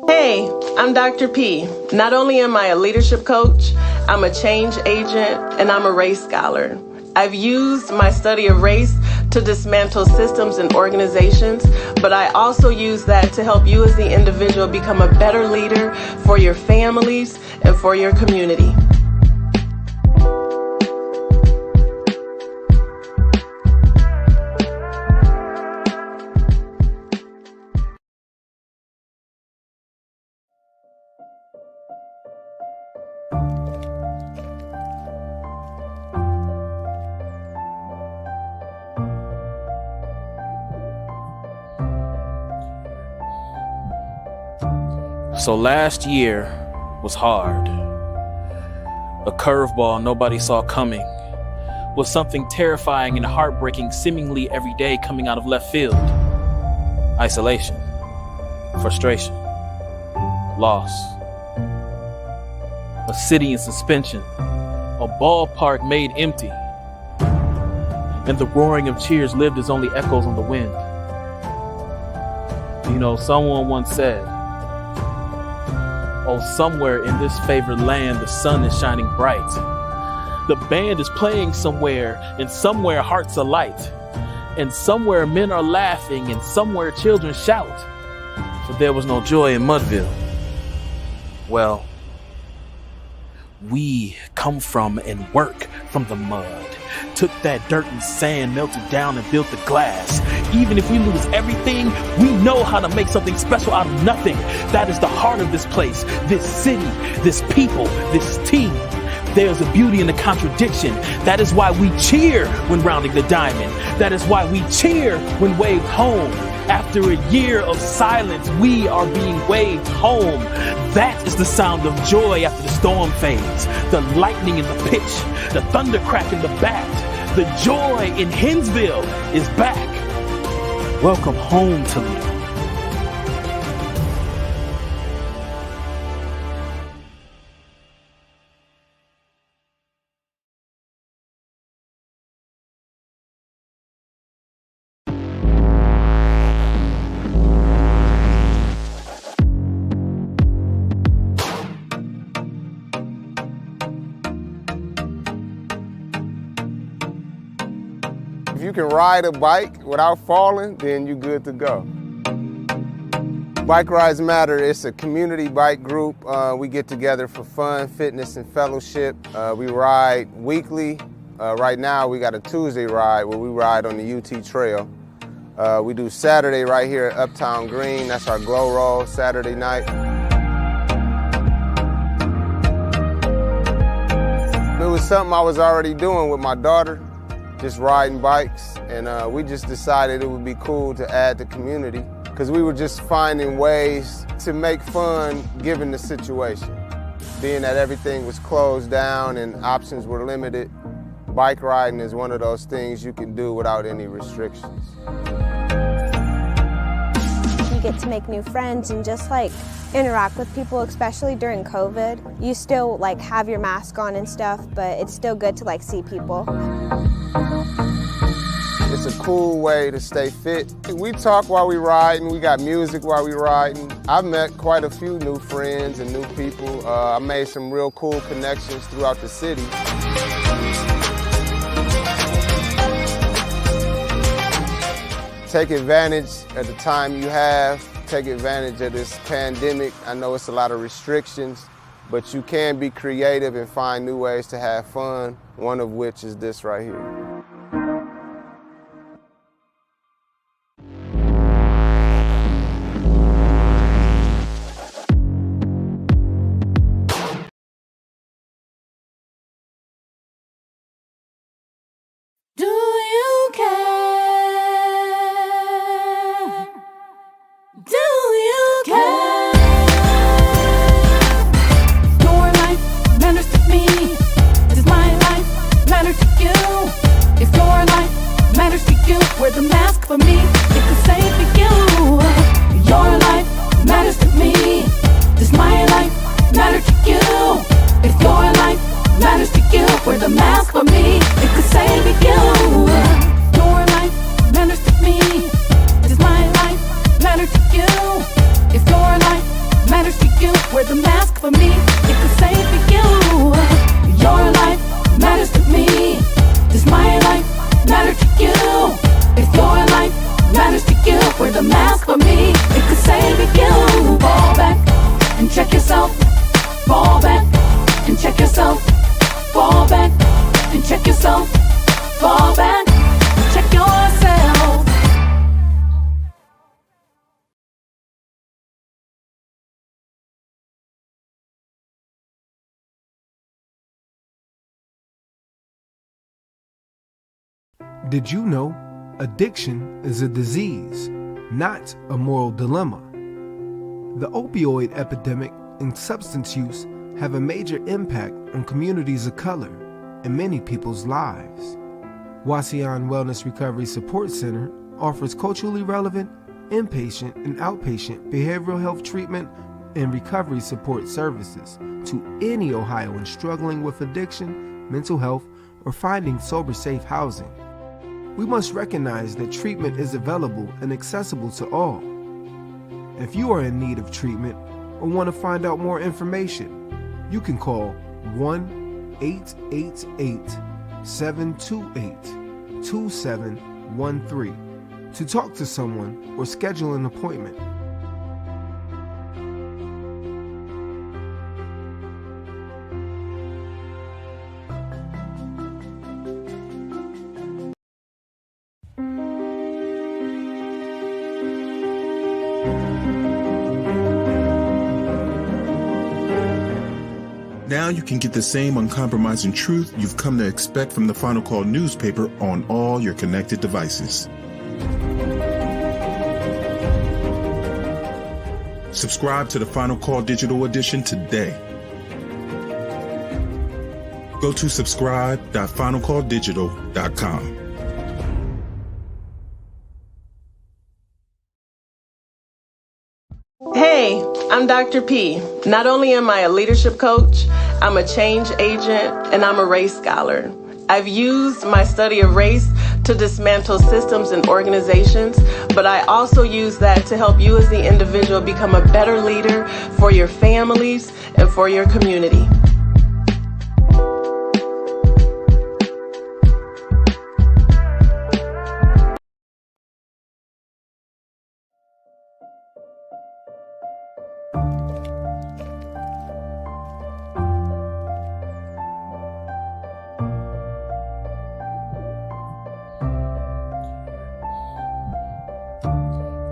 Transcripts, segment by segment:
Hey, I'm Dr. P. Not only am I a leadership coach, I'm a change agent and I'm a race scholar. I've used my study of race to dismantle systems and organizations, but I also use that to help you as the individual become a better leader for your families and for your community. So last year was hard. A curveball nobody saw coming, was something terrifying and heartbreaking seemingly every day coming out of left field. Isolation, frustration, loss. A city in suspension, a ballpark made empty, and the roaring of cheers lived as only echoes on the wind. You know, someone once said, "Oh, somewhere in this favored land, the sun is shining bright. The band is playing somewhere, and somewhere hearts are light. And somewhere men are laughing, and somewhere children shout. For there was no joy in Mudville." Well, we come from and work from the mud. Took that dirt and sand, melted down and built the glass. Even if we lose everything, we know how to make something special out of nothing. That is the heart of this place, this city, this people, this team. There's a beauty in the contradiction. That is why we cheer when rounding the diamond. That is why we cheer when waved home. After a year of silence, we are being waved home. That is the sound of joy after the storm fades. The lightning in the pitch, the thunder crack in the bat. The joy in Hinsville is back. Welcome home, Toledo. If you can ride a bike without falling, then you're good to go. Bike Rides Matter, it's a community bike group. We get together for fun, fitness, and fellowship. We ride weekly. Right now we got a Tuesday ride where we ride on the UT Trail. We do Saturday right here at Uptown Green. That's our glow roll Saturday night. It was something I was already doing with my daughter, just riding bikes, and we just decided it would be cool to add the community because we were just finding ways to make fun given the situation. Being that everything was closed down and options were limited, bike riding is one of those things you can do without any restrictions. You get to make new friends and just like interact with people, especially during COVID. You still like have your mask on and stuff, but it's still good to like see people. It's a cool way to stay fit. We talk while we riding, we got music while we riding. I've met quite a few new friends and new people. I made some real cool connections throughout the city. Take advantage of the time you have. Take advantage of this pandemic. I know it's a lot of restrictions, but you can be creative and find new ways to have fun, one of which is this right here. Do you care? Do you care? Your life matters to me. Does my life matter to you? for me, it could save for you. Your life matters to me. Does my life matter to you? If your life matters to you, wear the mask for me, it could save for you. Fall back and check yourself. Fall back and check yourself. Fall back and check yourself. Fall back and check yourself. Did you know addiction is a disease, not a moral dilemma? The opioid epidemic and substance use have a major impact on communities of color and many people's lives. Wasion Wellness Recovery Support Center offers culturally relevant inpatient and outpatient behavioral health treatment and recovery support services to any Ohioan struggling with addiction, mental health, or finding sober-safe housing. We must recognize that treatment is available and accessible to all. If you are in need of treatment or want to find out more information, you can call 1-888-728-2713 to talk to someone or schedule an appointment. Now you can get the same uncompromising truth you've come to expect from the Final Call newspaper on all your connected devices. Subscribe to the Final Call digital edition today. Go to subscribe.finalcalldigital.com. Hey, I'm Dr. P. Not only am I a leadership coach, I'm a change agent and I'm a race scholar. I've used my study of race to dismantle systems and organizations, but I also use that to help you as the individual become a better leader for your families and for your community.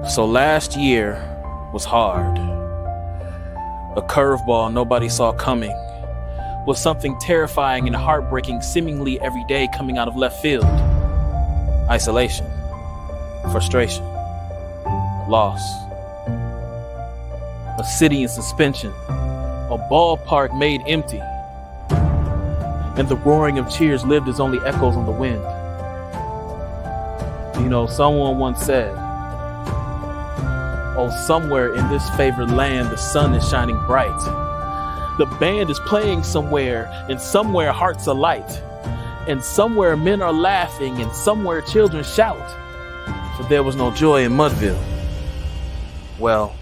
So last year was hard. A curveball nobody saw coming, was something terrifying and heartbreaking seemingly every day coming out of left field. Isolation, frustration, loss. A city in suspension, a ballpark made empty, and the roaring of cheers lived as only echoes on the wind. You know, someone once said, oh, somewhere in this favored land, the sun is shining bright. The band is playing somewhere, and somewhere hearts are light. And somewhere men are laughing, and somewhere children shout. For there was no joy in Mudville. Well,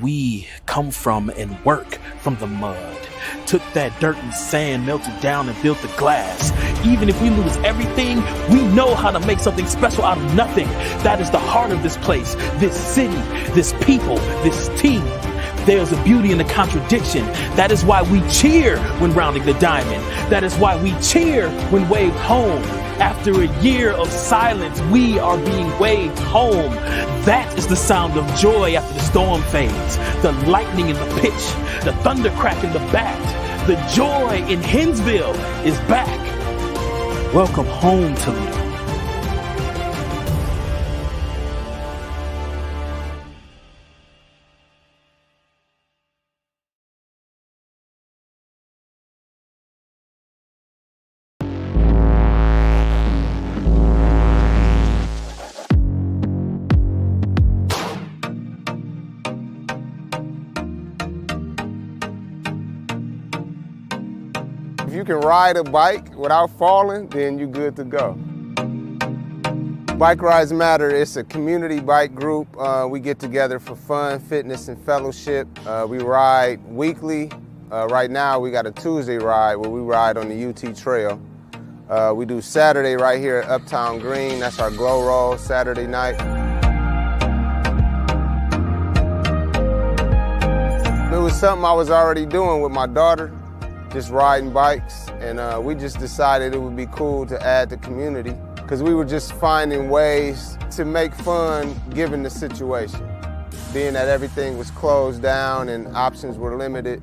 we come from and work from the mud. Took that dirt and sand, melted down and built the glass. Even if we lose everything, we know how to make something special out of nothing. That is the heart of this place, this city, this people, this team. There's a beauty in the contradiction. That is why we cheer when rounding the diamond. That is why we cheer when waved home. After a year of silence, we are being waved home. That is the sound of joy after the storm fades. The lightning in the pitch, the thunder crack in the bat. The joy in Hinsville is back. Welcome home to me. If you can ride a bike without falling, then you're good to go. Bike Rides Matter, it's a community bike group. We get together for fun, fitness, and fellowship. We ride weekly. Right now we got a Tuesday ride where we ride on the UT Trail. We do Saturday right here at Uptown Green. That's our glow roll Saturday night. It was something I was already doing with my daughter, just riding bikes, and we just decided it would be cool to add the community because we were just finding ways to make fun given the situation. Being that everything was closed down and options were limited,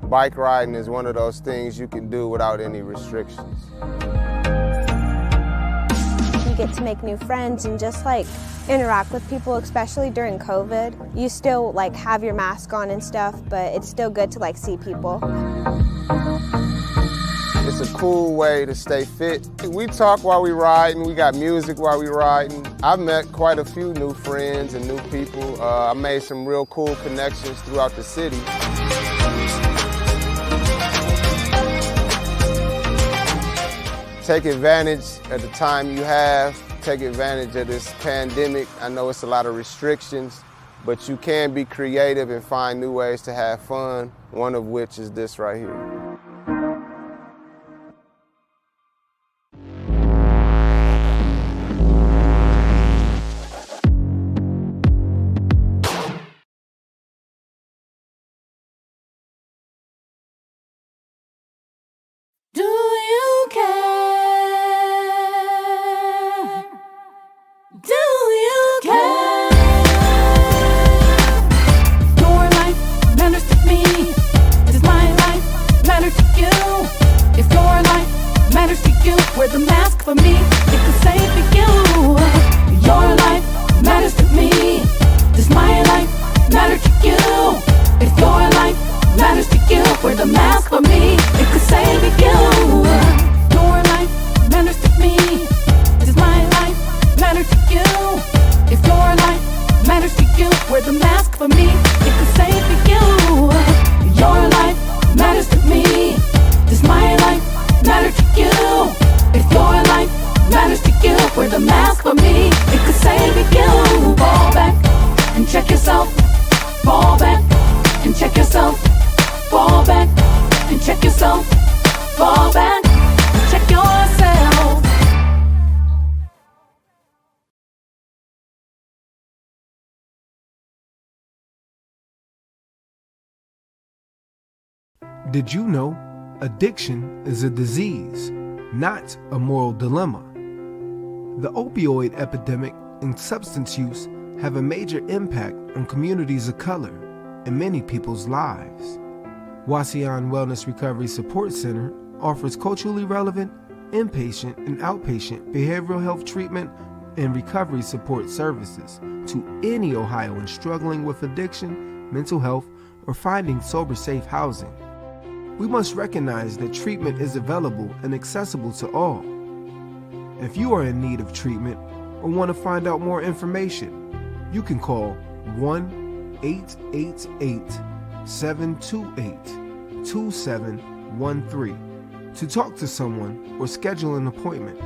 bike riding is one of those things you can do without any restrictions. You get to make new friends and just like interact with people, especially during COVID. You still like have your mask on and stuff, but it's still good to like see people. It's a cool way to stay fit. We talk while we ride, and we got music while we riding. I've met quite a few new friends and new people. I made some real cool connections throughout the city. Take advantage of the time you have. Take advantage of this pandemic. I know it's a lot of restrictions, but you can be creative and find new ways to have fun, one of which is this right here. Do you care? Do you care? Your life matters to me. Does my life matter to you? If your life matters to you, wear the mask for me. It could save for you. Your life matters to me. Does my life matter to you? If your life matters to you, wear the mask for me. It could save you. Your life matters to me. Does my life matter to you? If your life matters to you, wear the mask for me. It could save you. Your life matters to me. Does my life matter to you? If your life matters to you, wear the mask for me. It could save you. Fall back and check yourself. Fall back and check yourself. Fall back and check yourself. Fall back and check yourself. Did you know addiction is a disease, not a moral dilemma? The opioid epidemic and substance use have a major impact on communities of color and many people's lives. Wasion Wellness Recovery Support Center offers culturally relevant inpatient and outpatient behavioral health treatment and recovery support services to any Ohioan struggling with addiction, mental health, or finding sober, safe housing. We must recognize that treatment is available and accessible to all. If you are in need of treatment or want to find out more information, you can call 1-888-728-2713 to talk to someone or schedule an appointment.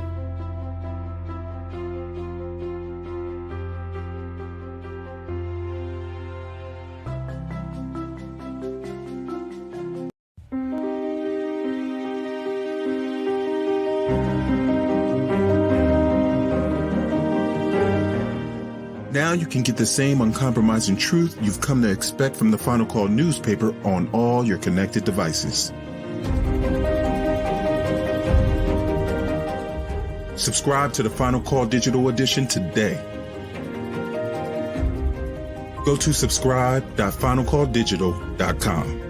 Now you can get the same uncompromising truth you've come to expect from the Final Call newspaper on all your connected devices. Subscribe to the Final Call Digital Edition today. Go to subscribe.finalcalldigital.com.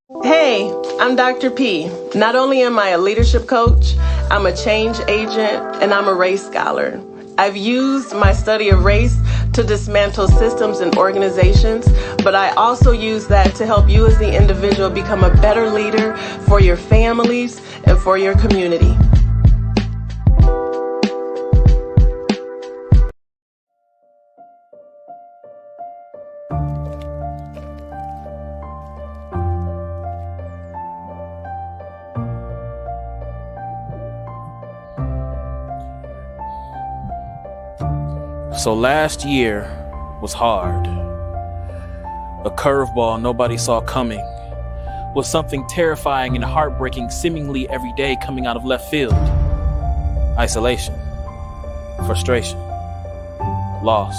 Hey, I'm Dr. P. Not only am I a leadership coach, I'm a change agent and I'm a race scholar. I've used my study of race to dismantle systems and organizations, but I also use that to help you as the individual become a better leader for your families and for your community. So last year was hard. A curveball nobody saw coming was something terrifying and heartbreaking seemingly every day coming out of left field. Isolation, frustration, loss.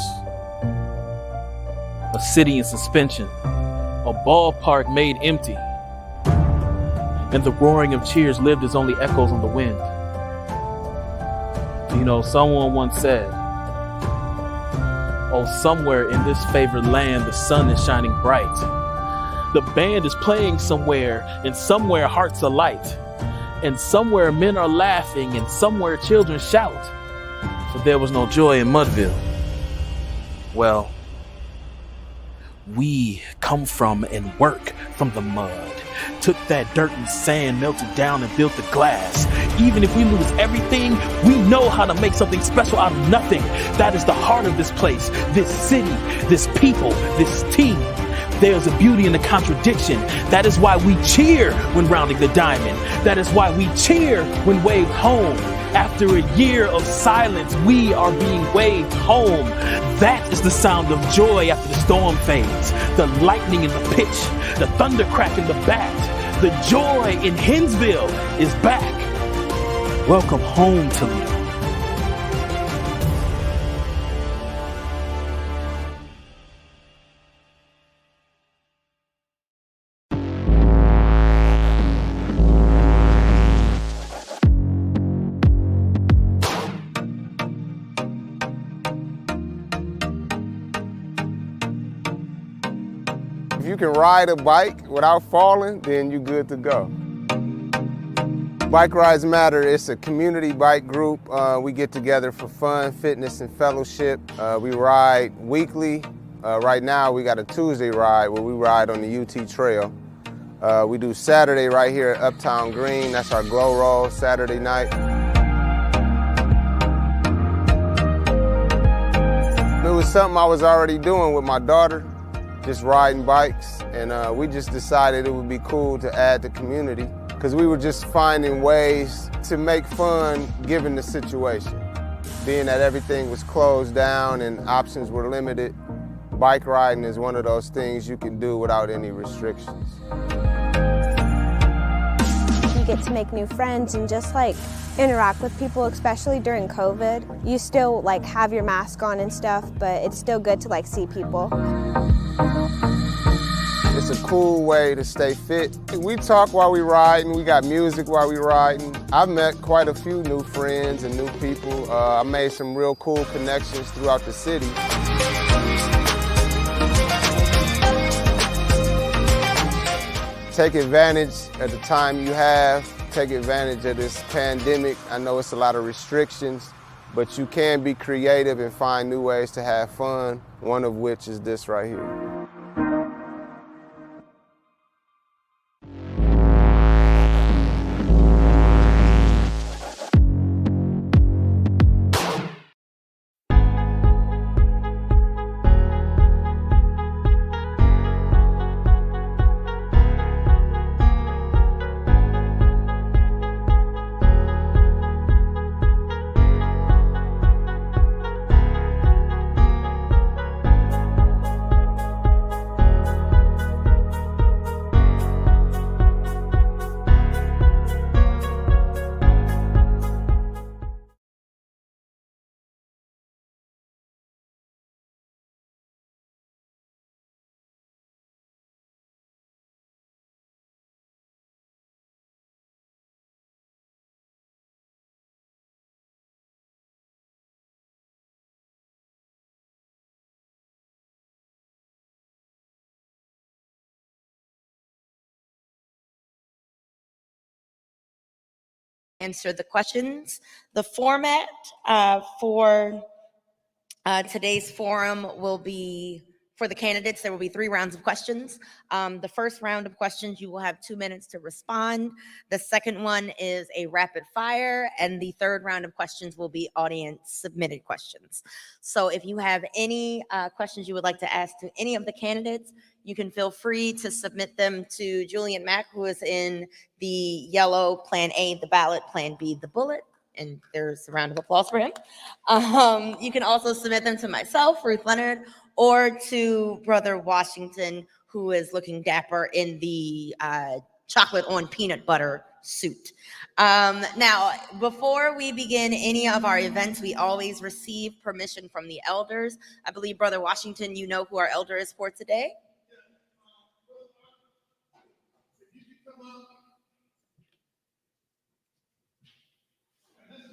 A city in suspension, a ballpark made empty, and the roaring of cheers lived as only echoes on the wind. You know, someone once said, oh, somewhere in this favored land, the sun is shining bright. The band is playing somewhere, and somewhere hearts are light. And somewhere men are laughing, and somewhere children shout. For there was no joy in Mudville. Well, we come from and work from the mud. Took that dirt and sand, melted down and built the glass. Even if we lose everything, we know how to make something special out of nothing. That is the heart of this place, this city, this people, this team. There's a beauty in the contradiction. That is why we cheer when rounding the diamond. That is why we cheer when waved home. After a year of silence, we are being waved home. That is the sound of joy after the storm fades. The lightning in the pitch, the thunder crack in the bat. The joy in Hinsville is back. Welcome home to me. If you can ride a bike without falling, then you're good to go. Bike Rides Matter, it's a community bike group. We get together for fun, fitness, and fellowship. We ride weekly. Right now, we got a Tuesday ride where we ride on the UT Trail. We do Saturday right here at Uptown Green. That's our glow roll Saturday night. It was something I was already doing with my daughter, just riding bikes, and we just decided it would be cool to add the community because we were just finding ways to make fun given the situation. Being that everything was closed down and options were limited, bike riding is one of those things you can do without any restrictions. You get to make new friends and just like interact with people, especially during COVID. You still like have your mask on and stuff, but it's still good to like see people. It's a cool way to stay fit. We talk while we riding, we got music while we riding. I've met quite a few new friends and new people. I made some real cool connections throughout the city. Take advantage of the time you have. Take advantage of this pandemic. I know it's a lot of restrictions, but you can be creative and find new ways to have fun, one of which is this right here. answer the questions. The format for today's forum will be, for the candidates, there will be 3 rounds of questions. The first round of questions, you will have 2 minutes to respond. The second one is a rapid fire, and the third round of questions will be audience submitted questions. So if you have any questions you would like to ask to any of the candidates, you can feel free to submit them to Julian Mack, who is in the yellow Plan A, the ballot, Plan B, the bullet. And there's a round of applause for him. You can also submit them to myself, Ruth Leonard, or to Brother Washington, who is looking dapper in the chocolate on peanut butter suit. Now, before we begin any of our events, we always receive permission from the elders. I believe, Brother Washington, you know who our elder is for today?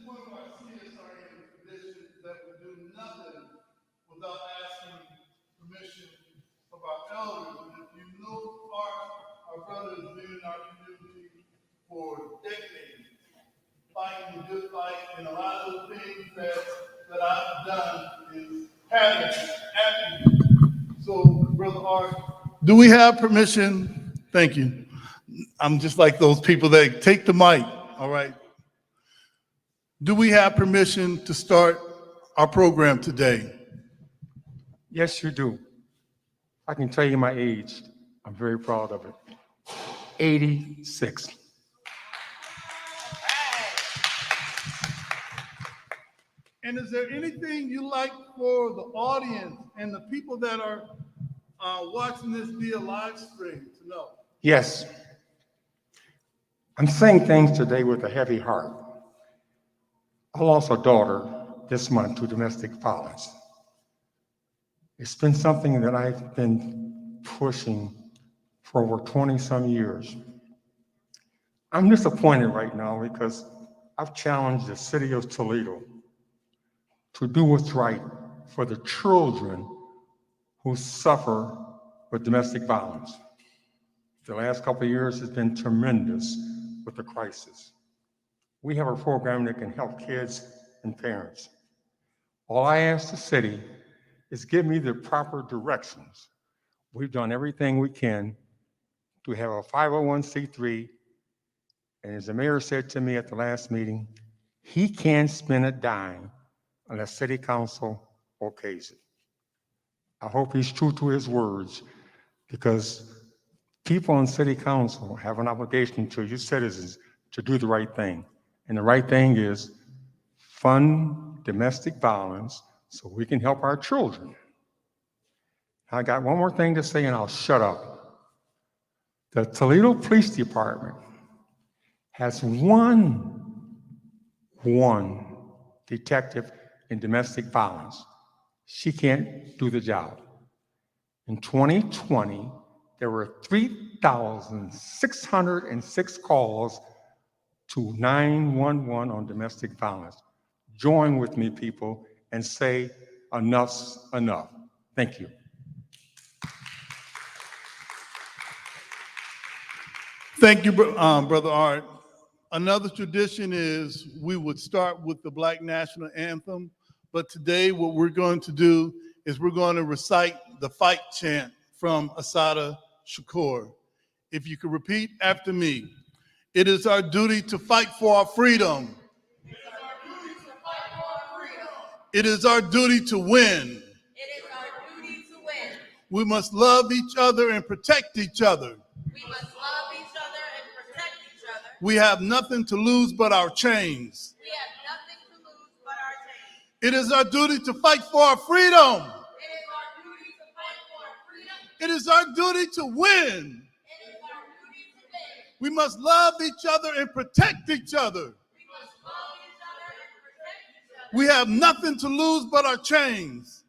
One of our CSRN traditions that we do nothing without asking permission of our elders. And if you know our brothers have been in our community for decades, fighting the good fight, and a lot of the things that I've done is habits after you. So, Brother Art, do we have permission? Thank you. I'm just like those people that take the mic, all right? Do we have permission to start our program today? Yes, you do. I can tell you my age. I'm very proud of it. 86. And is there anything you like for the audience and the people that are watching this via live stream to know? Yes. I'm saying things today with a heavy heart. I lost a daughter this month to domestic violence. It's been something that I've been pushing for over 20-some years. I'm disappointed right now because I've challenged the city of Toledo to do what's right for the children who suffer with domestic violence. The last couple of years has been tremendous with the crisis. We have a program that can help kids and parents. All I ask the city is give me the proper directions. We've done everything we can to have a 501c3, and as the mayor said to me at the last meeting, he can't spend a dime unless city council okays it. I hope he's true to his words, because people on city council have an obligation to you citizens to do the right thing. And the right thing is fund domestic violence so we can help our children. I got one more thing to say and I'll shut up. The Toledo Police Department has one detective in domestic violence. She can't do the job. In 2020, there were 3,606 calls to 911 on domestic violence. Join with me, people, and say enough's enough. Thank you. Thank you, Brother Art. Another tradition is we would start with the Black National Anthem, but today what we're going to do is we're going to recite the fight chant from Assata Shakur. If you could repeat after me. It is our duty to fight for our freedom. It is our duty to win. We must love each other and protect each other. We have nothing to lose but our chains. It is our duty to fight for our freedom. It is our duty to win. We must love each other and protect each other. We have nothing to lose but our chains.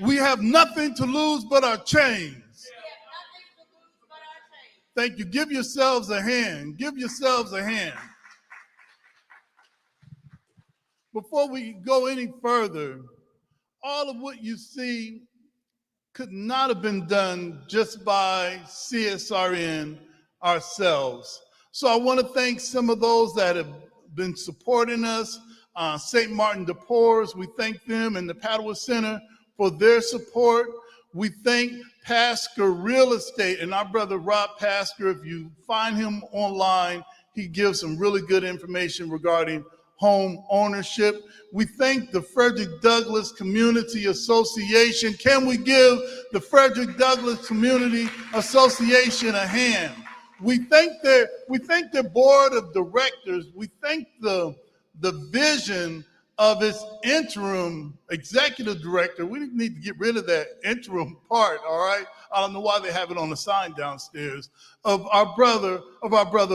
We have nothing to lose but our chains. Thank you. Give yourselves a hand. Give yourselves a hand. Before we go any further, all of what you see could not have been done just by CSRN ourselves. So I want to thank some of those that have been supporting us. St. Martin de Porres, we thank them, and the Padua Center for their support. We thank Pasker Real Estate and our brother Rob Pasker. If you find him online, he gives some really good information regarding home ownership. We thank the Frederick Douglass Community Association. Can we give the Frederick Douglass Community Association a hand? We thank their board of directors. We thank the vision of its interim executive director. We need to get rid of that interim part, all right? I don't know why they have it on the sign downstairs. Of our brother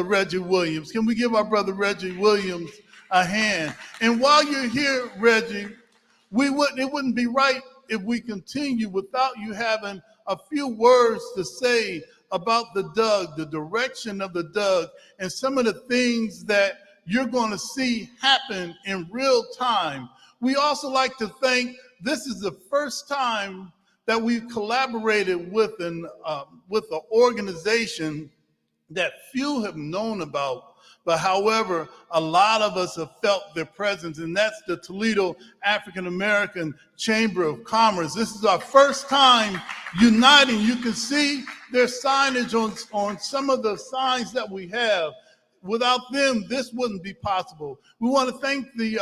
Reggie Williams. Can we give our brother Reggie Williams a hand? And while you're here, Reggie, it wouldn't be right if we continue without you having a few words to say about the Doug, the direction of the Doug, and some of the things that you're going to see happen in real time. We also like to thank, this is the first time that we've collaborated with an organization that few have known about, but however, a lot of us have felt their presence, and that's the Toledo African American Chamber of Commerce. This is our first time uniting. You can see their signage on some of the signs that we have. Without them, this wouldn't be possible. We want to thank the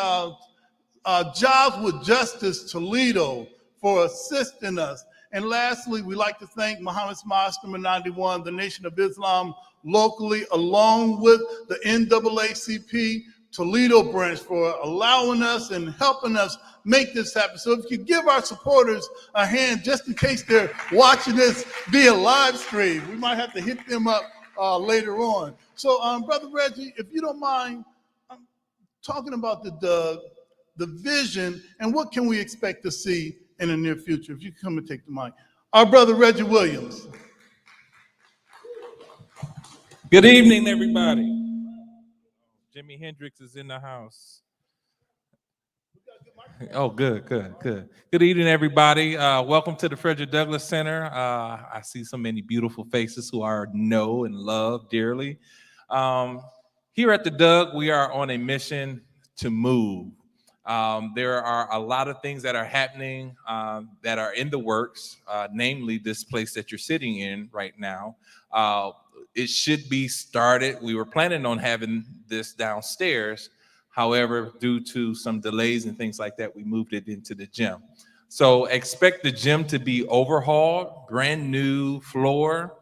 Jobs with Justice Toledo for assisting us. And lastly, we'd like to thank Muhammad Masterman 91, the Nation of Islam locally, along with the NAACP Toledo branch for allowing us and helping us make this happen. So if you give our supporters a hand, just in case they're watching this via live stream, we might have to hit them up later on. So Brother Reggie, if you don't mind talking about the vision and what can we expect to see in the near future. If you come and take the mic. Our brother Reggie Williams. Good evening, everybody. Jimi Hendrix is in the house. Oh, good. Good evening, everybody. Welcome to the Frederick Douglass Center. I see so many beautiful faces who I know and love dearly. Here at the Doug, we are on a mission to move. There are a lot of things that are happening that are in the works, namely this place that you're sitting in right now. It should be started. We were planning on having this downstairs. However, due to some delays and things like that, we moved it into the gym. So expect the gym to be overhauled, brand new floor,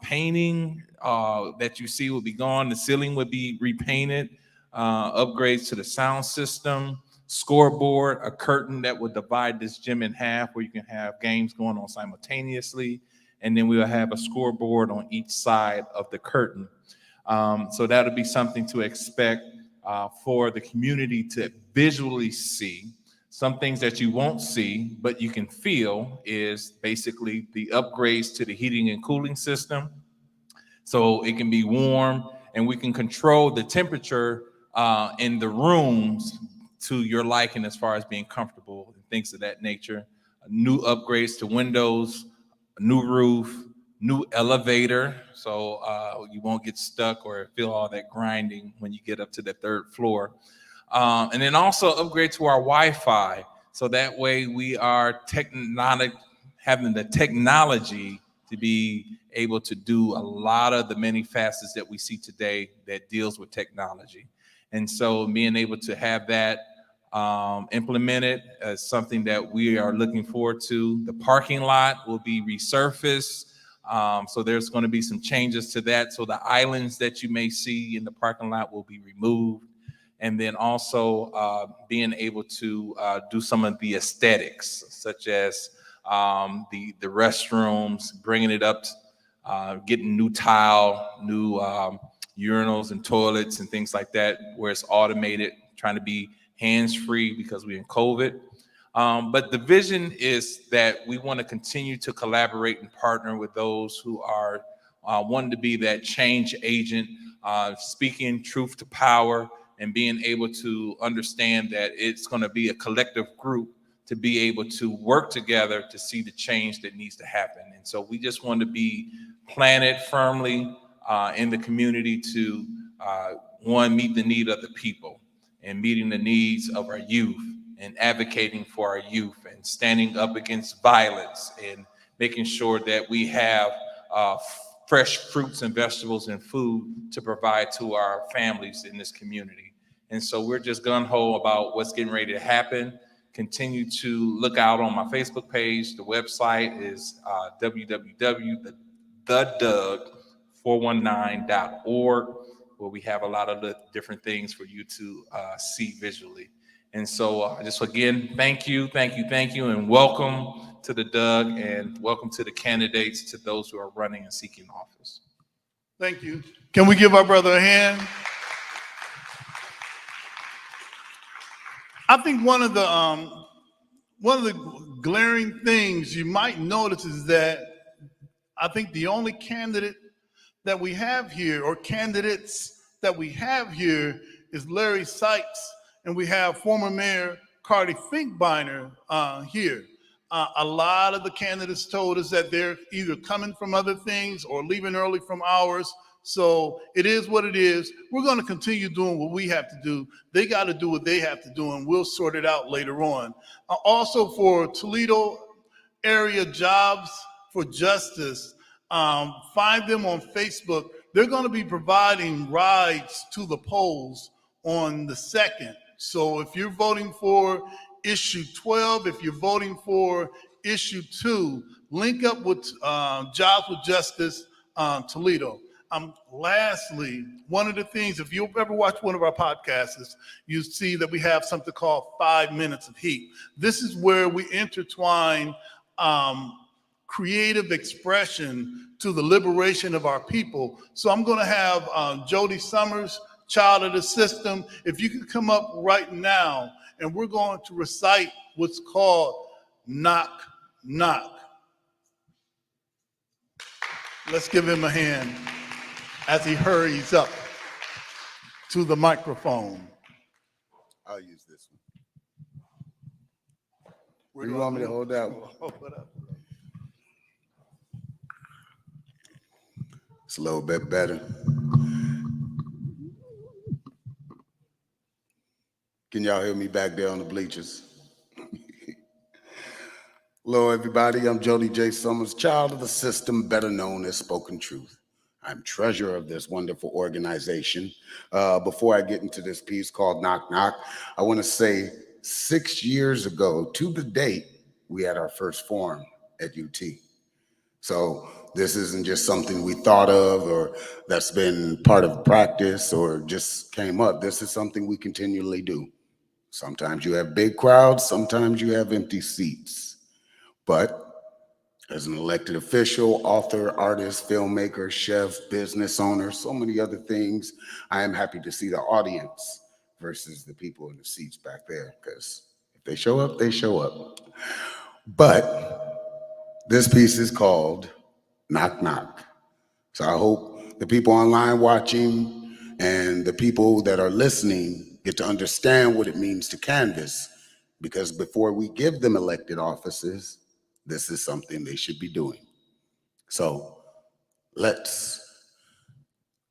painting that you see will be gone. The ceiling will be repainted, upgrades to the sound system, scoreboard, a curtain that will divide this gym in half where you can have games going on simultaneously. And then we'll have a scoreboard on each side of the curtain. So that'll be something to expect for the community to visually see. Some things that you won't see, but you can feel is basically the upgrades to the heating and cooling system. So it can be warm and we can control the temperature in the rooms to your liking as far as being comfortable and things of that nature. New upgrades to windows, a new roof, new elevator, so you won't get stuck or feel all that grinding when you get up to the third floor. And then also upgrade to our Wi-Fi, so that way we are having the technology to be able to do a lot of the many facets that we see today that deals with technology. And so being able to have that implemented as something that we are looking forward to. The parking lot will be resurfaced. So there's going to be some changes to that. So the islands that you may see in the parking lot will be removed. And then also being able to do some of the aesthetics, such as the restrooms, bringing it up, getting new tile, new urinals and toilets and things like that, where it's automated, trying to be hands-free because we're in COVID. But the vision is that we want to continue to collaborate and partner with those who are wanting to be that change agent, speaking truth to power, and being able to understand that it's going to be a collective group to be able to work together to see the change that needs to happen. And so we just want to be planted firmly in the community to, one, meet the need of the people and meeting the needs of our youth and advocating for our youth and standing up against violence and making sure that we have fresh fruits and vegetables and food to provide to our families in this community. And so we're just gung-ho about what's getting ready to happen. Continue to look out on my Facebook page. The website is www.thedoug419.org, where we have a lot of the different things for you to see visually. And so just again, thank you, and welcome to the Doug, and welcome to the candidates, to those who are running and seeking office. Thank you. Can we give our brother a hand? I think one of the glaring things you might notice is that I think the only candidate that we have here, or candidates that we have here, is Larry Sykes, and we have former Mayor Cardi Finkbeiner here. A lot of the candidates told us that they're either coming from other things or leaving early from ours. So it is what it is. We're going to continue doing what we have to do. They got to do what they have to do, and we'll sort it out later on. Also, for Toledo Area Jobs for Justice, find them on Facebook. They're going to be providing rides to the polls on the 2nd. So if you're voting for issue 12, if you're voting for issue 2, link up with Jobs with Justice Toledo. Lastly, one of the things, if you've ever watched one of our podcasts, you see that we have something called 5 minutes of heat. This is where we intertwine creative expression to the liberation of our people. So I'm going to have Jody Summers, Child of the System, if you could come up right now, and we're going to recite what's called Knock Knock. Let's give him a hand as he hurries up to the microphone. I'll use this one. Where you want me to hold that one? It's a little bit better. Can y'all hear me back there on the bleachers? Hello, everybody. I'm Jody J. Summers, Child of the System, better known as Spoken Truth. I'm treasurer of this wonderful organization. Before I get into this piece called Knock Knock, I want to say 6 years ago, to the date, we had our first forum at UT. So this isn't just something we thought of or that's been part of practice or just came up. This is something we continually do. Sometimes you have big crowds, sometimes you have empty seats. But as an elected official, author, artist, filmmaker, chef, business owner, so many other things, I am happy to see the audience versus the people in the seats back there, because if they show up, they show up. But this piece is called Knock Knock. So I hope the people online watching and the people that are listening get to understand what it means to canvass, because before we give them elected offices, this is something they should be doing. So let's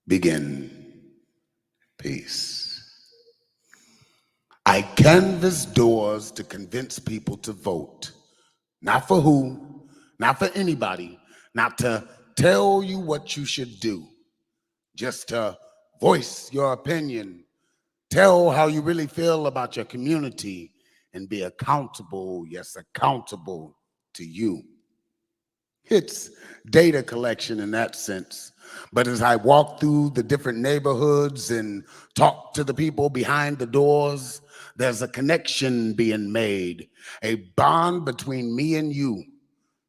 begin. Peace. I canvass doors to convince people to vote. Not for who, not for anybody, not to tell you what you should do, just to voice your opinion, tell how you really feel about your community, and be accountable, yes, accountable to you. It's data collection in that sense. But as I walk through the different neighborhoods and talk to the people behind the doors, there's a connection being made, a bond between me and you,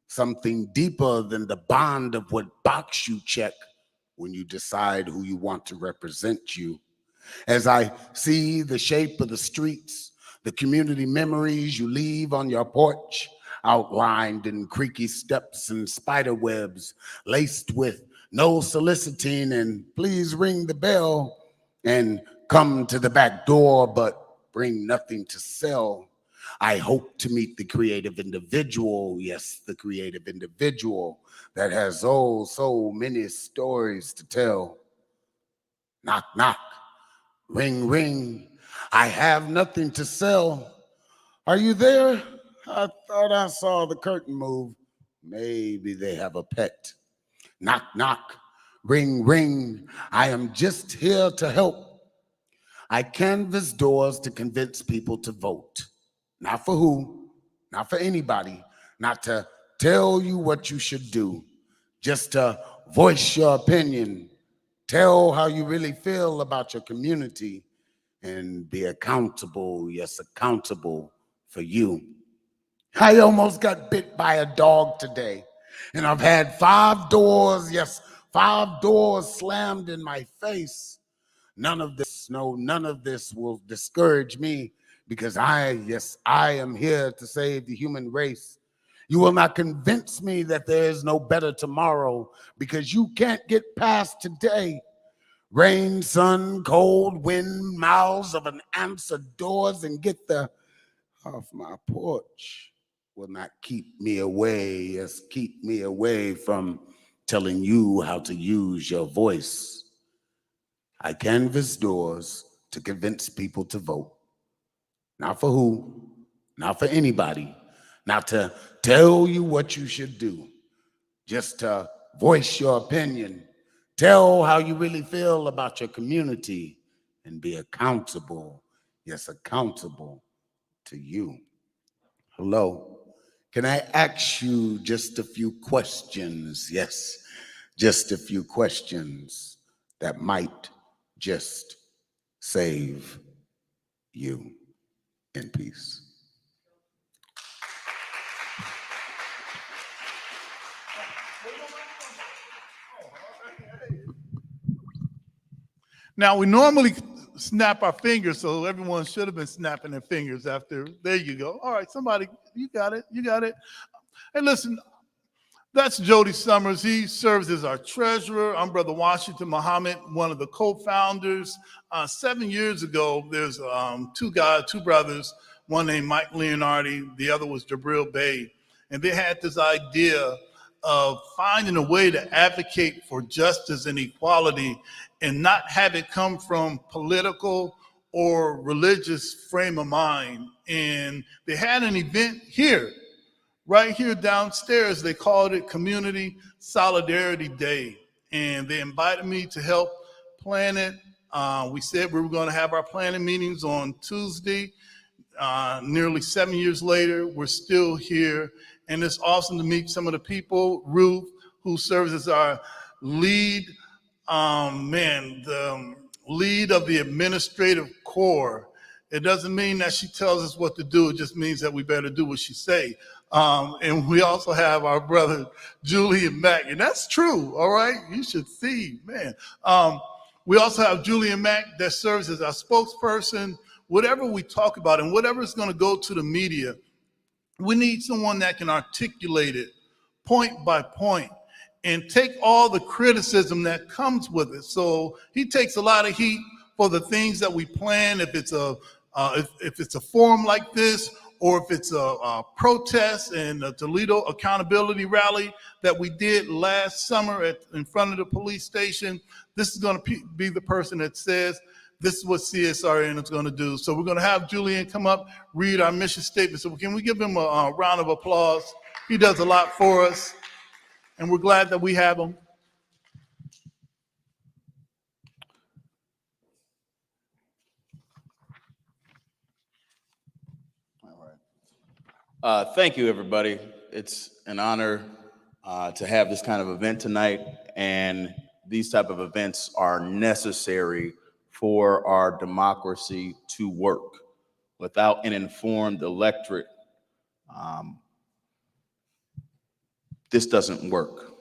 something deeper than the bond of what box you check when you decide who you want to represent you. As I see the shape of the streets, the community memories you leave on your porch, outlined in creaky steps and spider webs, laced with no soliciting and please ring the bell and come to the back door, but bring nothing to sell. I hope to meet the creative individual, yes, the creative individual that has oh so many stories to tell. Knock, knock, ring, ring. I have nothing to sell. Are you there? I thought I saw the curtain move. Maybe they have a pet. Knock, knock, ring, ring. I am just here to help. I canvass doors to convince people to vote. Not for who, not for anybody, not to tell you what you should do, just to voice your opinion, tell how you really feel about your community, and be accountable, yes, accountable for you. I almost got bit by a dog today, and I've had 5 doors, yes, 5 doors slammed in my face. None of this, no, none of this will discourage me because yes, I am here to save the human race. You will not convince me that there is no better tomorrow because you can't get past today. Rain, sun, cold, wind, miles of unanswered doors, and get the off my porch will not keep me away, yes, keep me away from telling you how to use your voice. I canvass doors to convince people to vote. Not for who, not for anybody, not to tell you what you should do, just to voice your opinion, tell how you really feel about your community, and be accountable, yes, accountable to you. Hello, can I ask you just a few questions? Yes, just a few questions that might just save you in peace. Now, we normally snap our fingers, so everyone should have been snapping their fingers after. There you go. All right, somebody, you got it. You got it. Hey, listen, that's Jody Summers. He serves as our treasurer. I'm Brother Washington Muhammad, one of the co-founders. 7 years ago, there's two brothers, one named Mike Leonardi, the other was Jabril Bey. And they had this idea of finding a way to advocate for justice and equality and not have it come from political or religious frame of mind. And they had an event here, right here downstairs. They called it Community Solidarity Day. And they invited me to help plan it. We said we were going to have our planning meetings on Tuesday. Nearly 7 years later, we're still here. And it's awesome to meet some of the people. Ruth, who serves as our lead, the lead of the administrative core. It doesn't mean that she tells us what to do. It just means that we better do what she say. And we also have our brother, Julian Mack. And that's true, all right? You should see, man. We also have Julian Mack that serves as our spokesperson. Whatever we talk about and whatever is going to go to the media, we need someone that can articulate it point by point and take all the criticism that comes with it. So he takes a lot of heat for the things that we plan, if it's a forum like this, or if it's a protest and a Toledo accountability rally that we did last summer in front of the police station. This is going to be the person that says, this is what CSRN is going to do. So we're going to have Julian come up, read our mission statement. So can we give him a round of applause? He does a lot for us, and we're glad that we have him. Thank you, everybody. It's an honor to have this kind of event tonight, and these type of events are necessary for our democracy to work. Without an informed electorate, this doesn't work.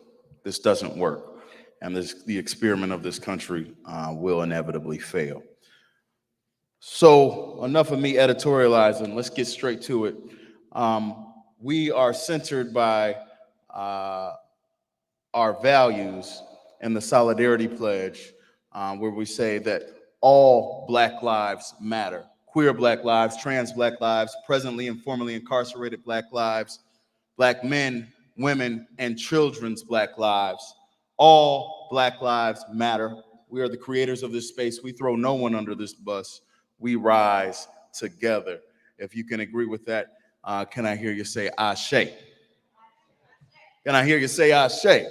This doesn't work, and the experiment of this country will inevitably fail. So enough of me editorializing. Let's get straight to it. We are centered by our values and the Solidarity Pledge, where we say that all Black lives matter, queer Black lives, trans Black lives, presently and formerly incarcerated Black lives, Black men, women, and children's Black lives. All Black lives matter. We are the creators of this space. We throw no one under this bus. We rise together. If you can agree with that, can I hear you say Ashe? Can I hear you say Ashe?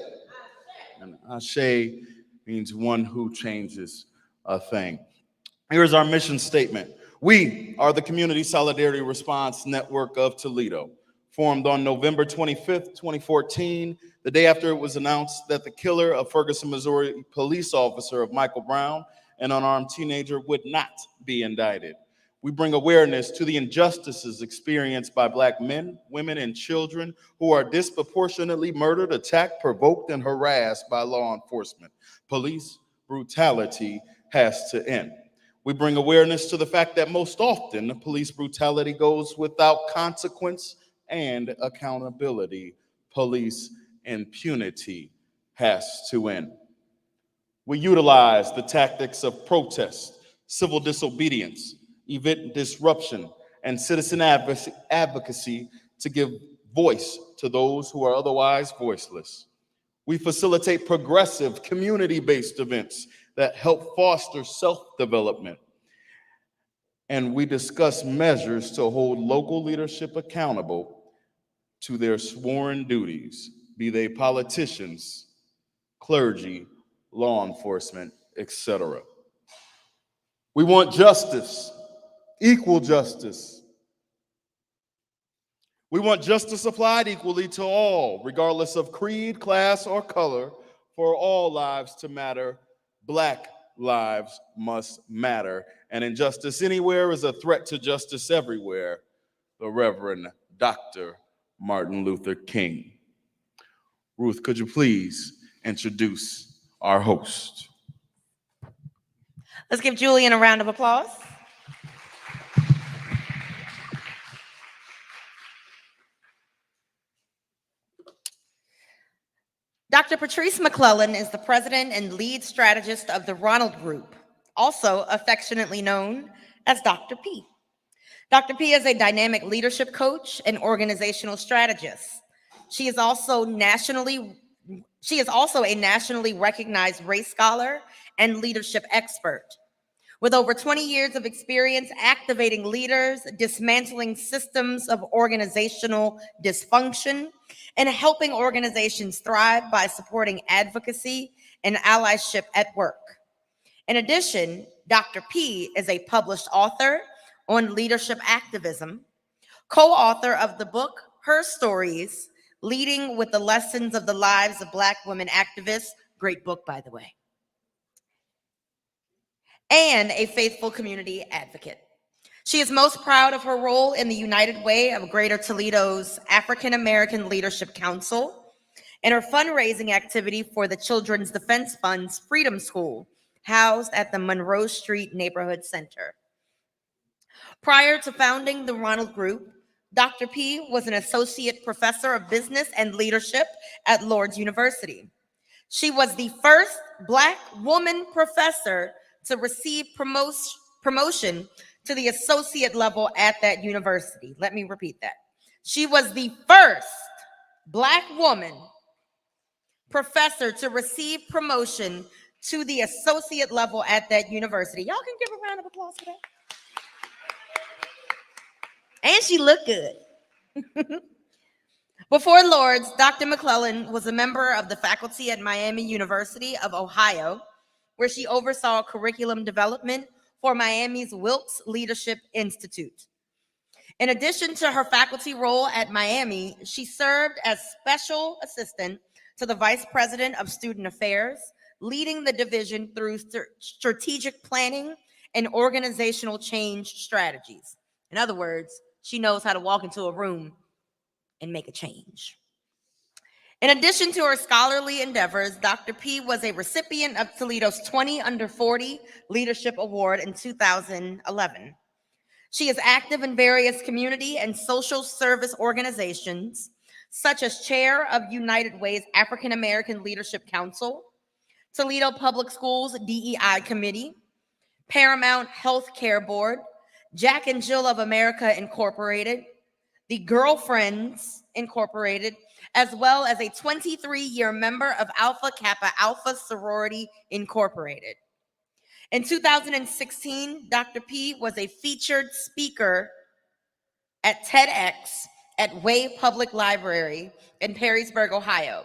And Ashe means one who changes a thing. Here's our mission statement. We are the Community Solidarity Response Network of Toledo, formed on November 25th, 2014, the day after it was announced that the killer of Ferguson, Missouri police officer of Michael Brown, an unarmed teenager, would not be indicted. We bring awareness to the injustices experienced by Black men, women, and children who are disproportionately murdered, attacked, provoked, and harassed by law enforcement. Police brutality has to end. We bring awareness to the fact that most often police brutality goes without consequence and accountability. Police impunity has to end. We utilize the tactics of protest, civil disobedience, event disruption, and citizen advocacy to give voice to those who are otherwise voiceless. We facilitate progressive, community-based events that help foster self-development. And we discuss measures to hold local leadership accountable to their sworn duties, be they politicians, clergy, law enforcement, etc. We want justice, equal justice. We want justice applied equally to all, regardless of creed, class, or color, for all lives to matter. Black lives must matter. And injustice anywhere is a threat to justice everywhere. The Reverend Dr. Martin Luther King. Ruth, could you please introduce our host? Let's give Julian a round of applause. Dr. Patrice McClellan is the president and lead strategist of the Ronald Group, also affectionately known as Dr. P. Dr. P is a dynamic leadership coach and organizational strategist. She is also a nationally recognized race scholar and leadership expert. With over 20 years of experience activating leaders, dismantling systems of organizational dysfunction, and helping organizations thrive by supporting advocacy and allyship at work. In addition, Dr. P is a published author on leadership activism, co-author of the book, Her Stories, Leading with the Lessons of the Lives of Black Women Activists, great book, by the way, and a faithful community advocate. She is most proud of her role in the United Way of Greater Toledo's African American Leadership Council and her fundraising activity for the Children's Defense Fund's Freedom School, housed at the Monroe Street Neighborhood Center. Prior to founding the Ronald Group, Dr. P was an associate professor of business and leadership at Lourdes University. She was the first Black woman professor to receive promotion to the associate level at that university. Let me repeat that. She was the first Black woman professor to receive promotion to the associate level at that university. Y'all can give a round of applause for that. And she looked good. Before Lourdes, Dr. McClellan was a member of the faculty at Miami University of Ohio, where she oversaw curriculum development for Miami's Wilkes Leadership Institute. In addition to her faculty role at Miami, she served as special assistant to the Vice President of Student Affairs, leading the division through strategic planning and organizational change strategies. In other words, she knows how to walk into a room and make a change. In addition to her scholarly endeavors, Dr. P was a recipient of Toledo's 20 Under 40 Leadership Award in 2011. She is active in various community and social service organizations, such as chair of United Way's African American Leadership Council, Toledo Public Schools DEI Committee, Paramount Health Care Board, Jack and Jill of America Incorporated, the Girlfriends Incorporated, as well as a 23-year member of Alpha Kappa Alpha Sorority Incorporated. In 2016, Dr. P was a featured speaker at TEDx at Way Public Library in Perrysburg, Ohio.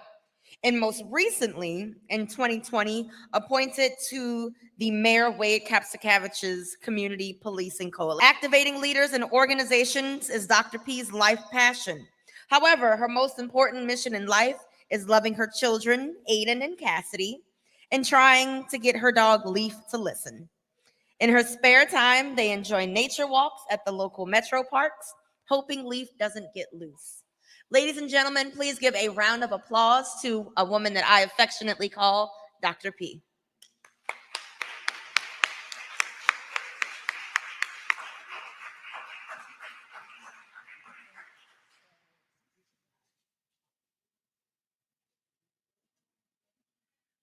And most recently, in 2020, appointed to the Mayor Wade Kapsakavich's Community Policing Coalition. Activating leaders and organizations is Dr. P's life passion. However, her most important mission in life is loving her children, Aiden and Cassidy, and trying to get her dog Leaf to listen. In her spare time, they enjoy nature walks at the local metro parks, hoping Leaf doesn't get loose. Ladies and gentlemen, please give a round of applause to a woman that I affectionately call Dr. P.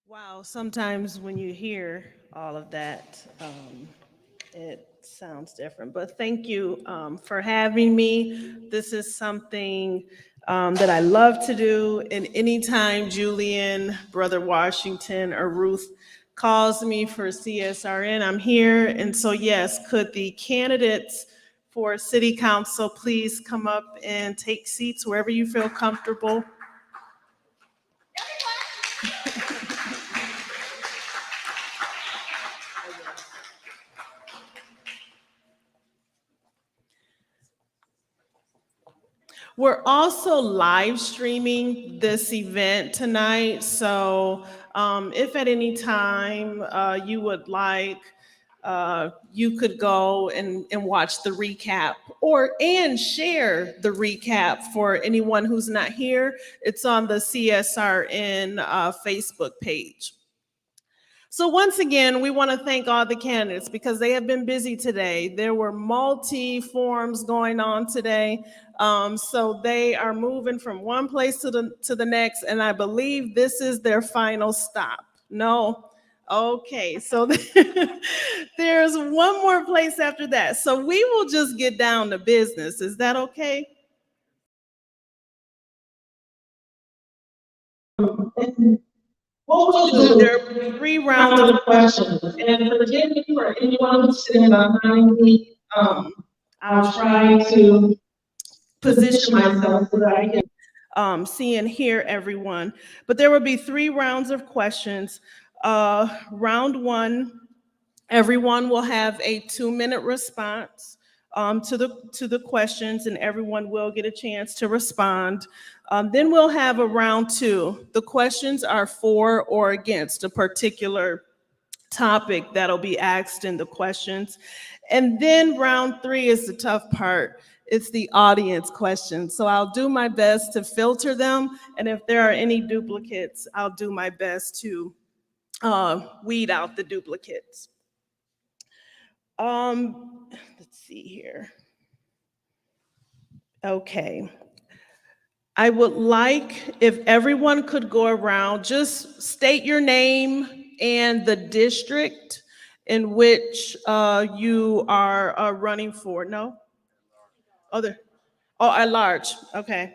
Wow, sometimes when you hear all of that, it sounds different. But thank you for having me. This is something that I love to do. And anytime Julian, Brother Washington, or Ruth calls me for CSRN, I'm here. And so, yes, could the candidates for City Council please come up and take seats wherever you feel comfortable? We're also live streaming this event tonight, so if at any time you would like, you could go and watch the recap and share the recap for anyone who's not here. It's on the CSRN Facebook page. So once again, we want to thank all the candidates because they have been busy today. There were multi-forums going on today. So they are moving from one place to the next, and I believe this is their final stop. No? Okay, so there's one more place after that. So we will just get down to business. Is that okay? What we'll do, there are 3 rounds of questions, and forgive me for anyone who's sitting behind me. I'll try to position myself so that I can see and hear everyone. But there will be 3 rounds of questions. Round 1, everyone will have a 2-minute response to the questions, and everyone will get a chance to respond. Then we'll have a round 2. The questions are for or against a particular topic that'll be asked in the questions. And then round 3 is the tough part. It's the audience questions. So I'll do my best to filter them, and if there are any duplicates, I'll do my best to weed out the duplicates. Let's see here. Okay. I would like if everyone could go around, just state your name and the district in which you are running for. No? At large. Okay.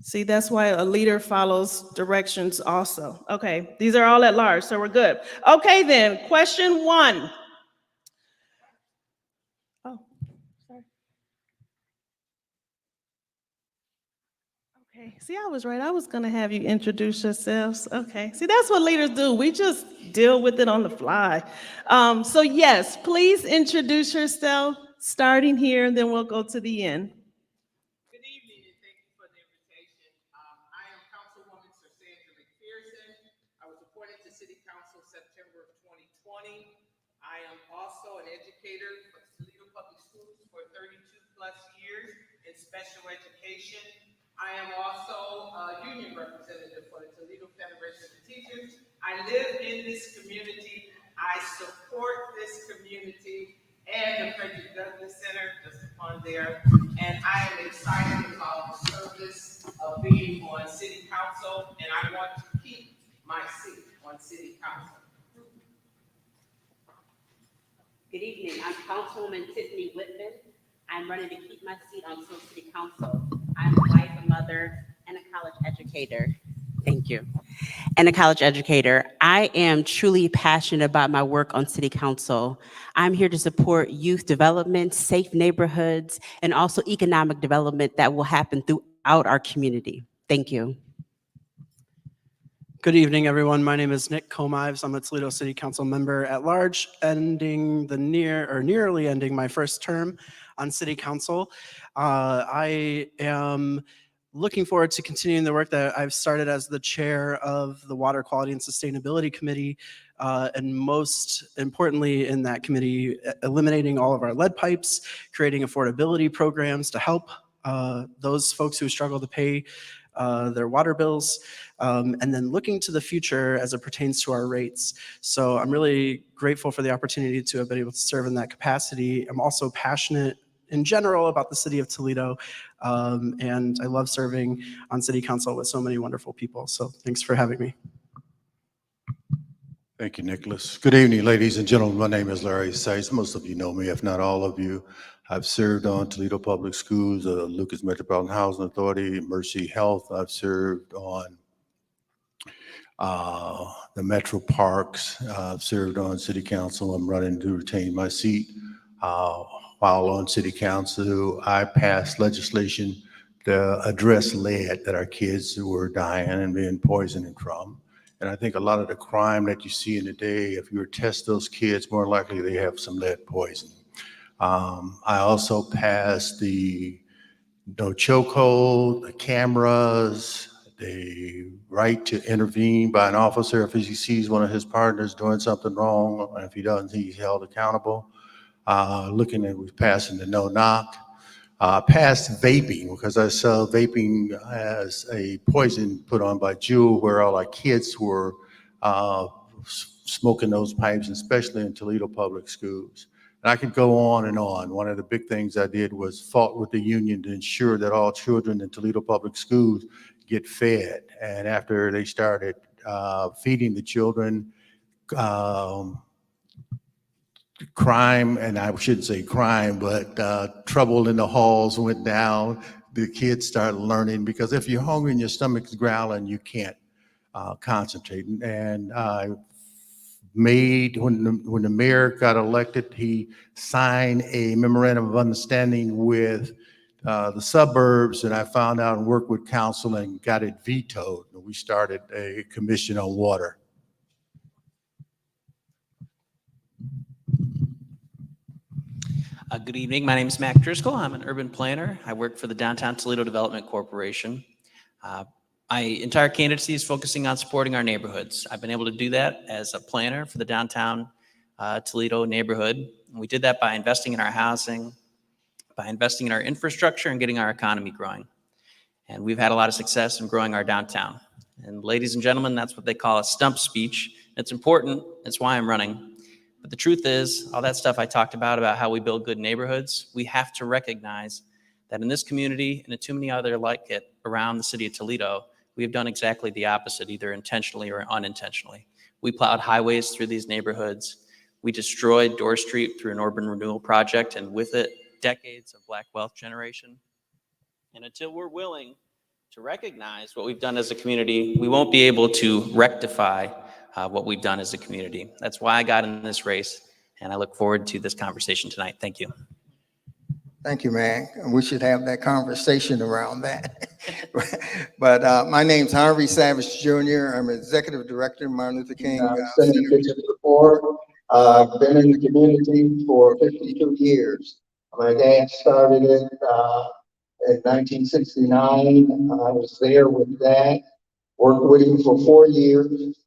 See, that's why a leader follows directions also. Okay, these are all at large, so we're good. Okay then, question 1. Oh, sorry. Okay, see, I was right. I was gonna have you introduce yourselves. Okay, see, that's what leaders do. We just deal with it on the fly. So yes, please introduce yourself, starting here, and then we'll go to the end. Good evening, and thank you for the invitation. I am Councilwoman Sandra McPherson. I was appointed to City Council September of 2020. I am also an educator for Toledo Public Schools for 32 plus years in special education. I am also a union representative for the Toledo Federation of Teachers. I live in this community. I support this community and the Frederick Douglass Center, just upon there. And I am excited about the service of being on City Council, and I want to keep my seat on City Council. Good evening. I'm Councilwoman Tiffany Whitman. I'm running to keep my seat on Seoul City Council. I'm a wife, a mother, and a college educator. Thank you. And a college educator. I am truly passionate about my work on City Council. I'm here to support youth development, safe neighborhoods, and also economic development that will happen throughout our community. Thank you. Good evening, everyone. My name is Nick Comives. I'm a Toledo City Council member at large, nearly ending my first term on City Council. I am looking forward to continuing the work that I've started as the chair of the Water Quality and Sustainability Committee, and most importantly in that committee, eliminating all of our lead pipes, creating affordability programs to help those folks who struggle to pay their water bills, and then looking to the future as it pertains to our rates. So I'm really grateful for the opportunity to have been able to serve in that capacity. I'm also passionate in general about the city of Toledo, and I love serving on City Council with so many wonderful people. So thanks for having me. Thank you, Nicholas. Good evening, ladies and gentlemen. My name is Larry Seitz. Most of you know me, if not all of you. I've served on Toledo Public Schools, Lucas Metropolitan Housing Authority, Mercy Health. I've served on the Metro Parks. I've served on City Council. I'm running to retain my seat. While on City Council, I passed legislation to address lead that our kids were dying and being poisoned from. And I think a lot of the crime that you see in the day, if you were to test those kids, more likely they have some lead poison. I also passed the no chokehold, the cameras, the right to intervene by an officer if he sees one of his partners doing something wrong, and if he doesn't, he's held accountable. Looking at passing the no knock. Past vaping, because I saw vaping as a poison put on by Juul, where all our kids were smoking those pipes, especially in Toledo Public Schools. And I could go on and on. One of the big things I did was fought with the union to ensure that all children in Toledo Public Schools get fed. And after they started feeding the children, crime, and I shouldn't say crime, but trouble in the halls went down. The kids started learning, because if you're hungry and your stomach's growling, you can't concentrate. And I made, when the mayor got elected, he signed a memorandum of understanding with the suburbs, and I found out and worked with council and got it vetoed. We started a commission on water. Good evening. My name is Mac Driscoll. I'm an urban planner. I work for the Downtown Toledo Development Corporation. My entire candidacy is focusing on supporting our neighborhoods. I've been able to do that as a planner for the downtown Toledo neighborhood. We did that by investing in our housing, by investing in our infrastructure, and getting our economy growing. And we've had a lot of success in growing our downtown. And ladies and gentlemen, that's what they call a stump speech. It's important. That's why I'm running. But the truth is, all that stuff I talked about how we build good neighborhoods, we have to recognize that in this community and in too many other like it around the city of Toledo, we have done exactly the opposite, either intentionally or unintentionally. We plowed highways through these neighborhoods. We destroyed Dorr Street through an urban renewal project, and with it, decades of Black wealth generation. And until we're willing to recognize what we've done as a community, we won't be able to rectify what we've done as a community. That's why I got in this race, and I look forward to this conversation tonight. Thank you. Thank you, man. We should have that conversation around that. But my name's Harvey Savage Jr. I'm Executive Director of Martin Luther King Center Kitchen Support. I've been in the community for 52 years. My dad started it in 1969. I was there with Dad, worked with him for 4 years.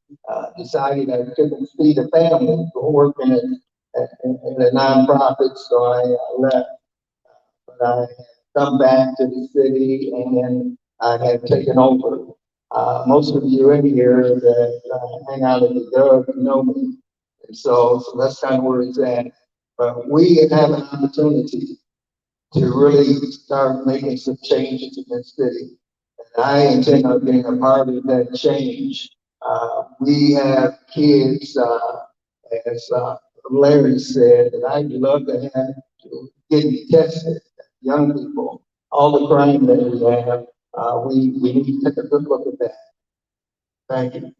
Decided I couldn't feed a family working in a nonprofit, so I left. But I come back to the city and I have taken over. Most of you in here that hang out in the Dove know me, and so that's kind of where it's at. But we have an opportunity to really start making some changes in this city. And I intend on being a part of that change. We have kids, as Larry said, that I'd love to have to get tested, young people, all the crime that we have, we need to take a good look at that. Thank you.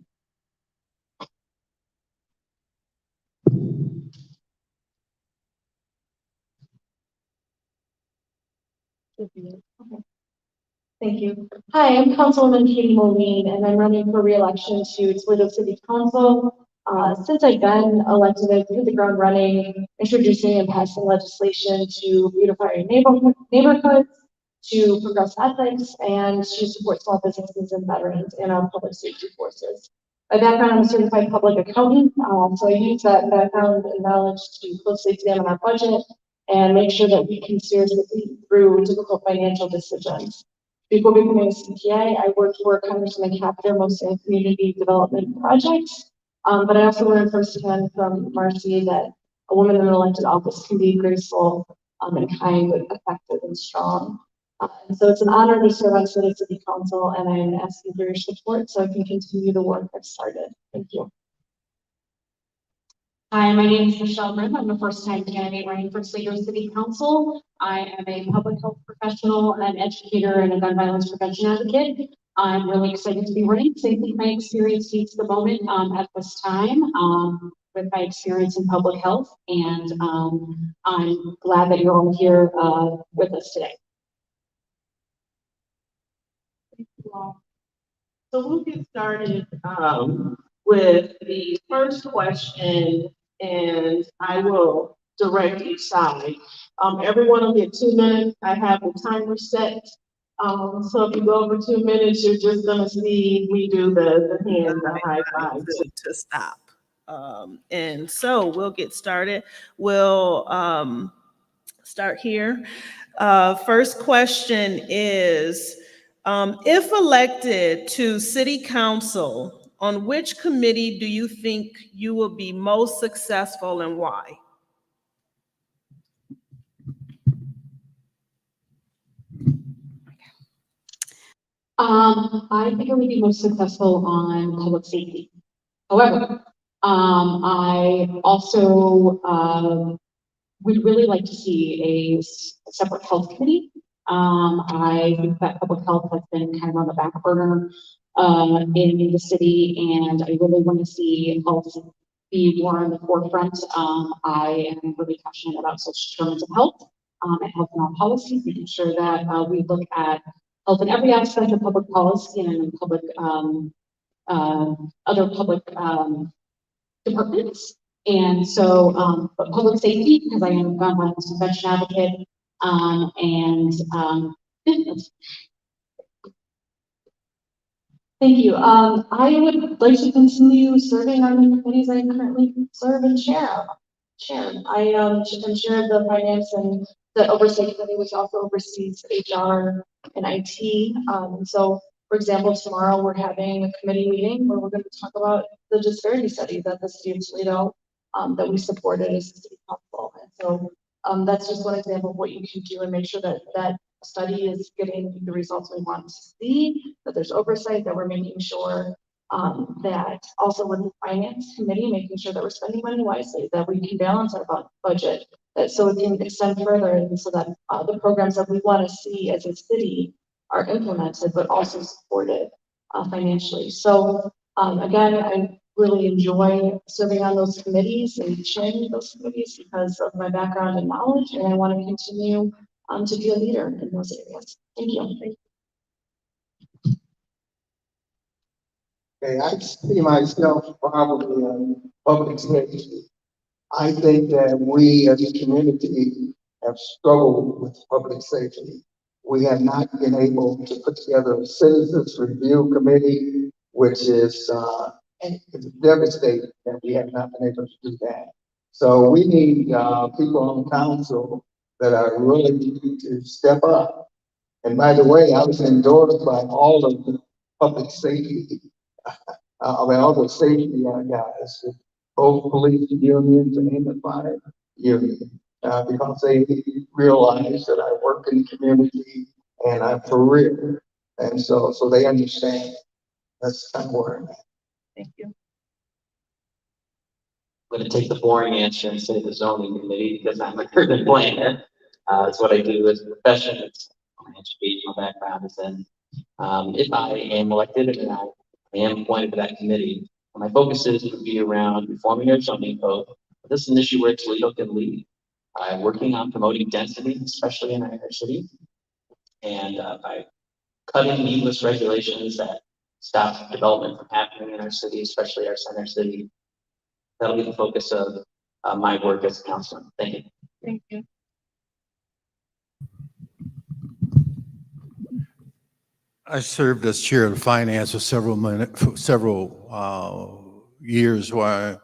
Thank you. Hi, I'm Councilwoman Katie Moline, and I'm running for re-election to Toledo City Council. Since I've been elected, I've hit the ground running, introducing and passing legislation to beautify our neighborhoods, to progress ethics, and to support small businesses and veterans in our public safety forces. My background, I'm a certified public accountant, so I use that background and knowledge to closely examine our budget and make sure that we can seriously think through difficult financial decisions. Before becoming a CPA, I worked for Congressman Capter, mostly in community development projects. But I also learned firsthand from Marcy that a woman in an elected office can be graceful and kind, but effective and strong. And so it's an honor to serve on City Council, and I'm asking for your support so I can continue the work I've started. Thank you. Hi, my name is Michelle Grimm. I'm a first-time candidate running for Toledo City Council. I am a public health professional, an educator, and a gun violence prevention advocate. I'm really excited to be running. So I think my experience suits the moment at this time with my experience in public health, and I'm glad that you're all here with us today. Thank you all. So we'll get started with the first question, and I will direct each side. Everyone will get 2 minutes. I have the timer set. So if you go over 2 minutes, you're just gonna see me do the hand, the high five to stop. And so we'll get started. We'll start here. First question is, if elected to City Council, on which committee do you think you will be most successful and why? I think I would be most successful on public safety. However, I also would really like to see a separate health committee. I think that public health has been kind of on the back burner in the city, and I really want to see health be more on the forefront. I am really passionate about social determinants of health and health and all policies, making sure that we look at health in every aspect of public policy and in public other public departments. And so, but public safety, because I am a gun violence prevention advocate, thank you. I would like to continue serving on the committees I currently serve and chair. I am chair of the finance and the oversight committee, which also oversees HR and IT. So, for example, tomorrow we're having a committee meeting where we're going to talk about the disparity study that the city of Toledo that we supported as a city council. And so that's just one example of what you can do and make sure that that study is getting the results we want to see, that there's oversight, that we're making sure that also with the finance committee, making sure that we're spending money wisely, that we can balance our budget, that so it can extend further, and so that the programs that we want to see as a city are implemented, but also supported financially. So again, I really enjoy serving on those committees and chairing those committees because of my background and knowledge, and I want to continue to be a leader in those areas. Thank you. Okay, I see myself probably on public safety. I think that we as a community have struggled with public safety. We have not been able to put together a citizens review committee, which is it's devastating that we have not been able to do that. So we need people on the council that are willing to step up. And by the way, I was endorsed by all of the public safety all the safety guys, both police unions and the fire union, because they realize that I work in the community and I'm for real. And so they understand. That's kind of where I'm at. Thank you. I'm going to take the boring answer and say the zoning committee because I'm a urban planner. It's what I do as a profession. It's my educational background is in. If I am elected and I am appointed to that committee, my focus is to be around reforming our zoning code. This is an issue where Toledo can lead. I'm working on promoting density, especially in our inner city, and by cutting needless regulations that stop development from happening in our city, especially our center city. That'll be the focus of my work as a counselor. Thank you. Thank you. I served as chair of finance for several years while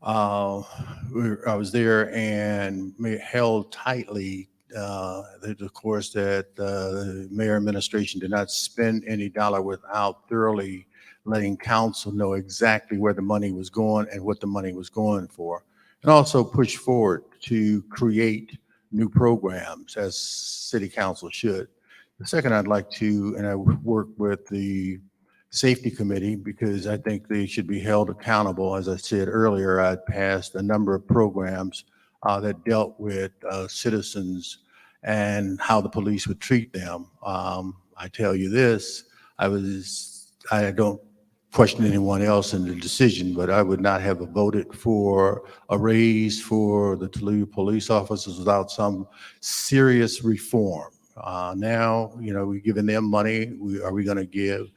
I was there and held tightly of course, that the mayor administration did not spend any dollar without thoroughly letting council know exactly where the money was going and what the money was going for. And also push forward to create new programs as city council should. The second, I'd like to, and I work with the safety committee because I think they should be held accountable. As I said earlier, I passed a number of programs that dealt with citizens and how the police would treat them. I tell you this, I don't question anyone else in the decision, but I would not have voted for a raise for the Toledo police officers without some serious reform. Now, you know, we're giving them money. Are we going to give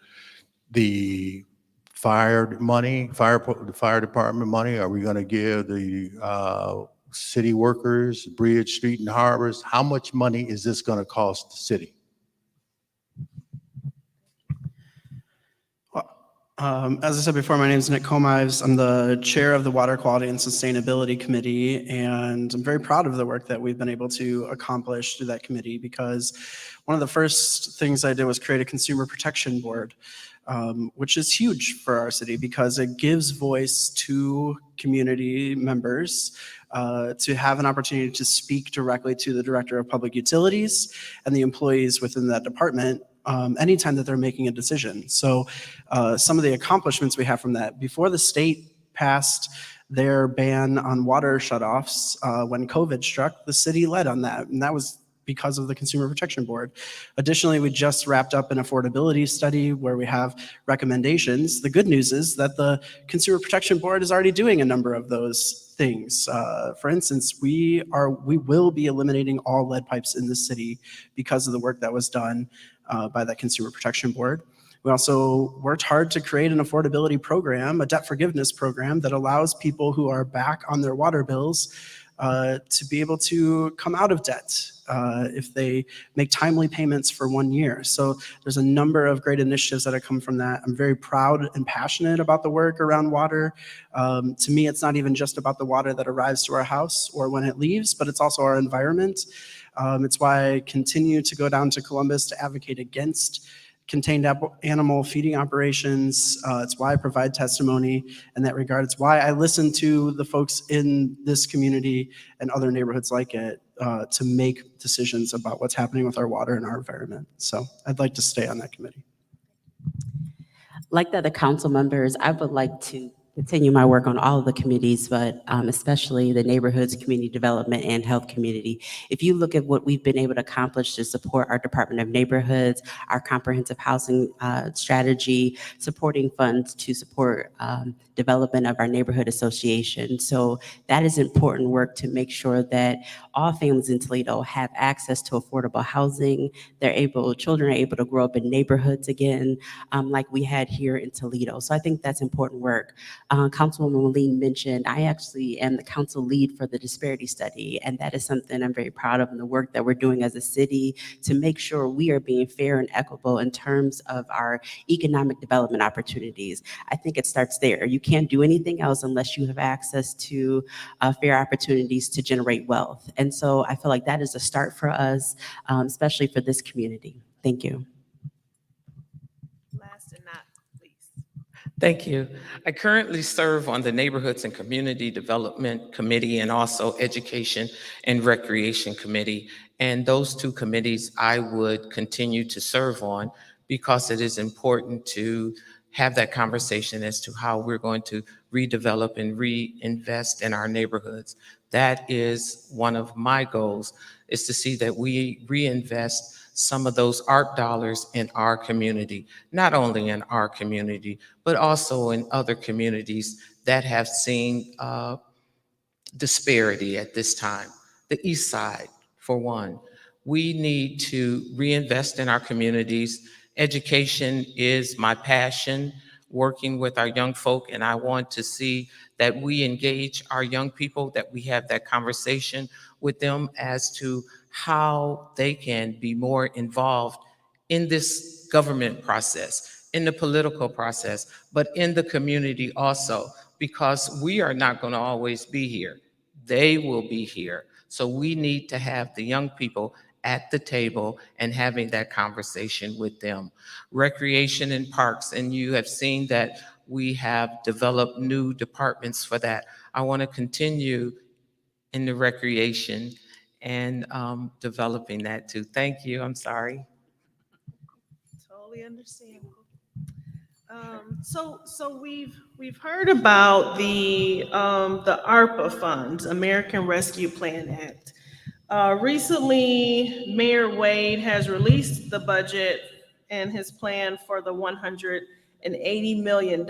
the fire money, the fire department money? Are we going to give the city workers, bridge, street, and harbors? How much money is this going to cost the city? As I said before, my name is Nick Comives. I'm the chair of the Water Quality and Sustainability Committee, and I'm very proud of the work that we've been able to accomplish through that committee because one of the first things I did was create a consumer protection board, which is huge for our city because it gives voice to community members to have an opportunity to speak directly to the Director of Public Utilities and the employees within that department anytime that they're making a decision. So some of the accomplishments we have from that, before the state passed their ban on water shutoffs when COVID struck, the city led on that, and that was because of the Consumer Protection Board. Additionally, we just wrapped up an affordability study where we have recommendations. The good news is that the Consumer Protection Board is already doing a number of those things. For instance, we will be eliminating all lead pipes in the city because of the work that was done by that Consumer Protection Board. We also worked hard to create an affordability program, a debt forgiveness program that allows people who are back on their water bills to be able to come out of debt if they make timely payments for 1 year. So there's a number of great initiatives that have come from that. I'm very proud and passionate about the work around water. To me, it's not even just about the water that arrives to our house or when it leaves, but it's also our environment. It's why I continue to go down to Columbus to advocate against contained animal feeding operations. It's why I provide testimony in that regard. It's why I listen to the folks in this community and other neighborhoods like it to make decisions about what's happening with our water and our environment. So I'd like to stay on that committee. Like the other council members, I would like to continue my work on all of the committees, but especially the neighborhoods, community development, and health community. If you look at what we've been able to accomplish to support our Department of Neighborhoods, our comprehensive housing strategy, supporting funds to support development of our neighborhood association. So that is important work to make sure that all families in Toledo have access to affordable housing. Children are able to grow up in neighborhoods again, like we had here in Toledo. So I think that's important work. Councilwoman Moline mentioned, I actually am the council lead for the disparity study, and that is something I'm very proud of in the work that we're doing as a city to make sure we are being fair and equitable in terms of our economic development opportunities. I think it starts there. You can't do anything else unless you have access to fair opportunities to generate wealth. And so I feel like that is a start for us, especially for this community. Thank you. Last and not least. Thank you. I currently serve on the Neighborhoods and Community Development Committee and also Education and Recreation Committee. And those two committees I would continue to serve on because it is important to have that conversation as to how we're going to redevelop and reinvest in our neighborhoods. That is one of my goals, is to see that we reinvest some of those art dollars in our community, not only in our community, but also in other communities that have seen disparity at this time. The East Side, for one. We need to reinvest in our communities. Education is my passion, working with our young folk, and I want to see that we engage our young people, that we have that conversation with them as to how they can be more involved in this government process, in the political process, but in the community also, because we are not going to always be here. They will be here. So we need to have the young people at the table and having that conversation with them. Recreation and parks, and you have seen that we have developed new departments for that. I want to continue in the recreation and developing that too. Thank you. I'm sorry. Totally understandable. So we've heard about the ARPA funds, American Rescue Plan Act. Recently, Mayor Wade has released the budget and his plan for the $180 million.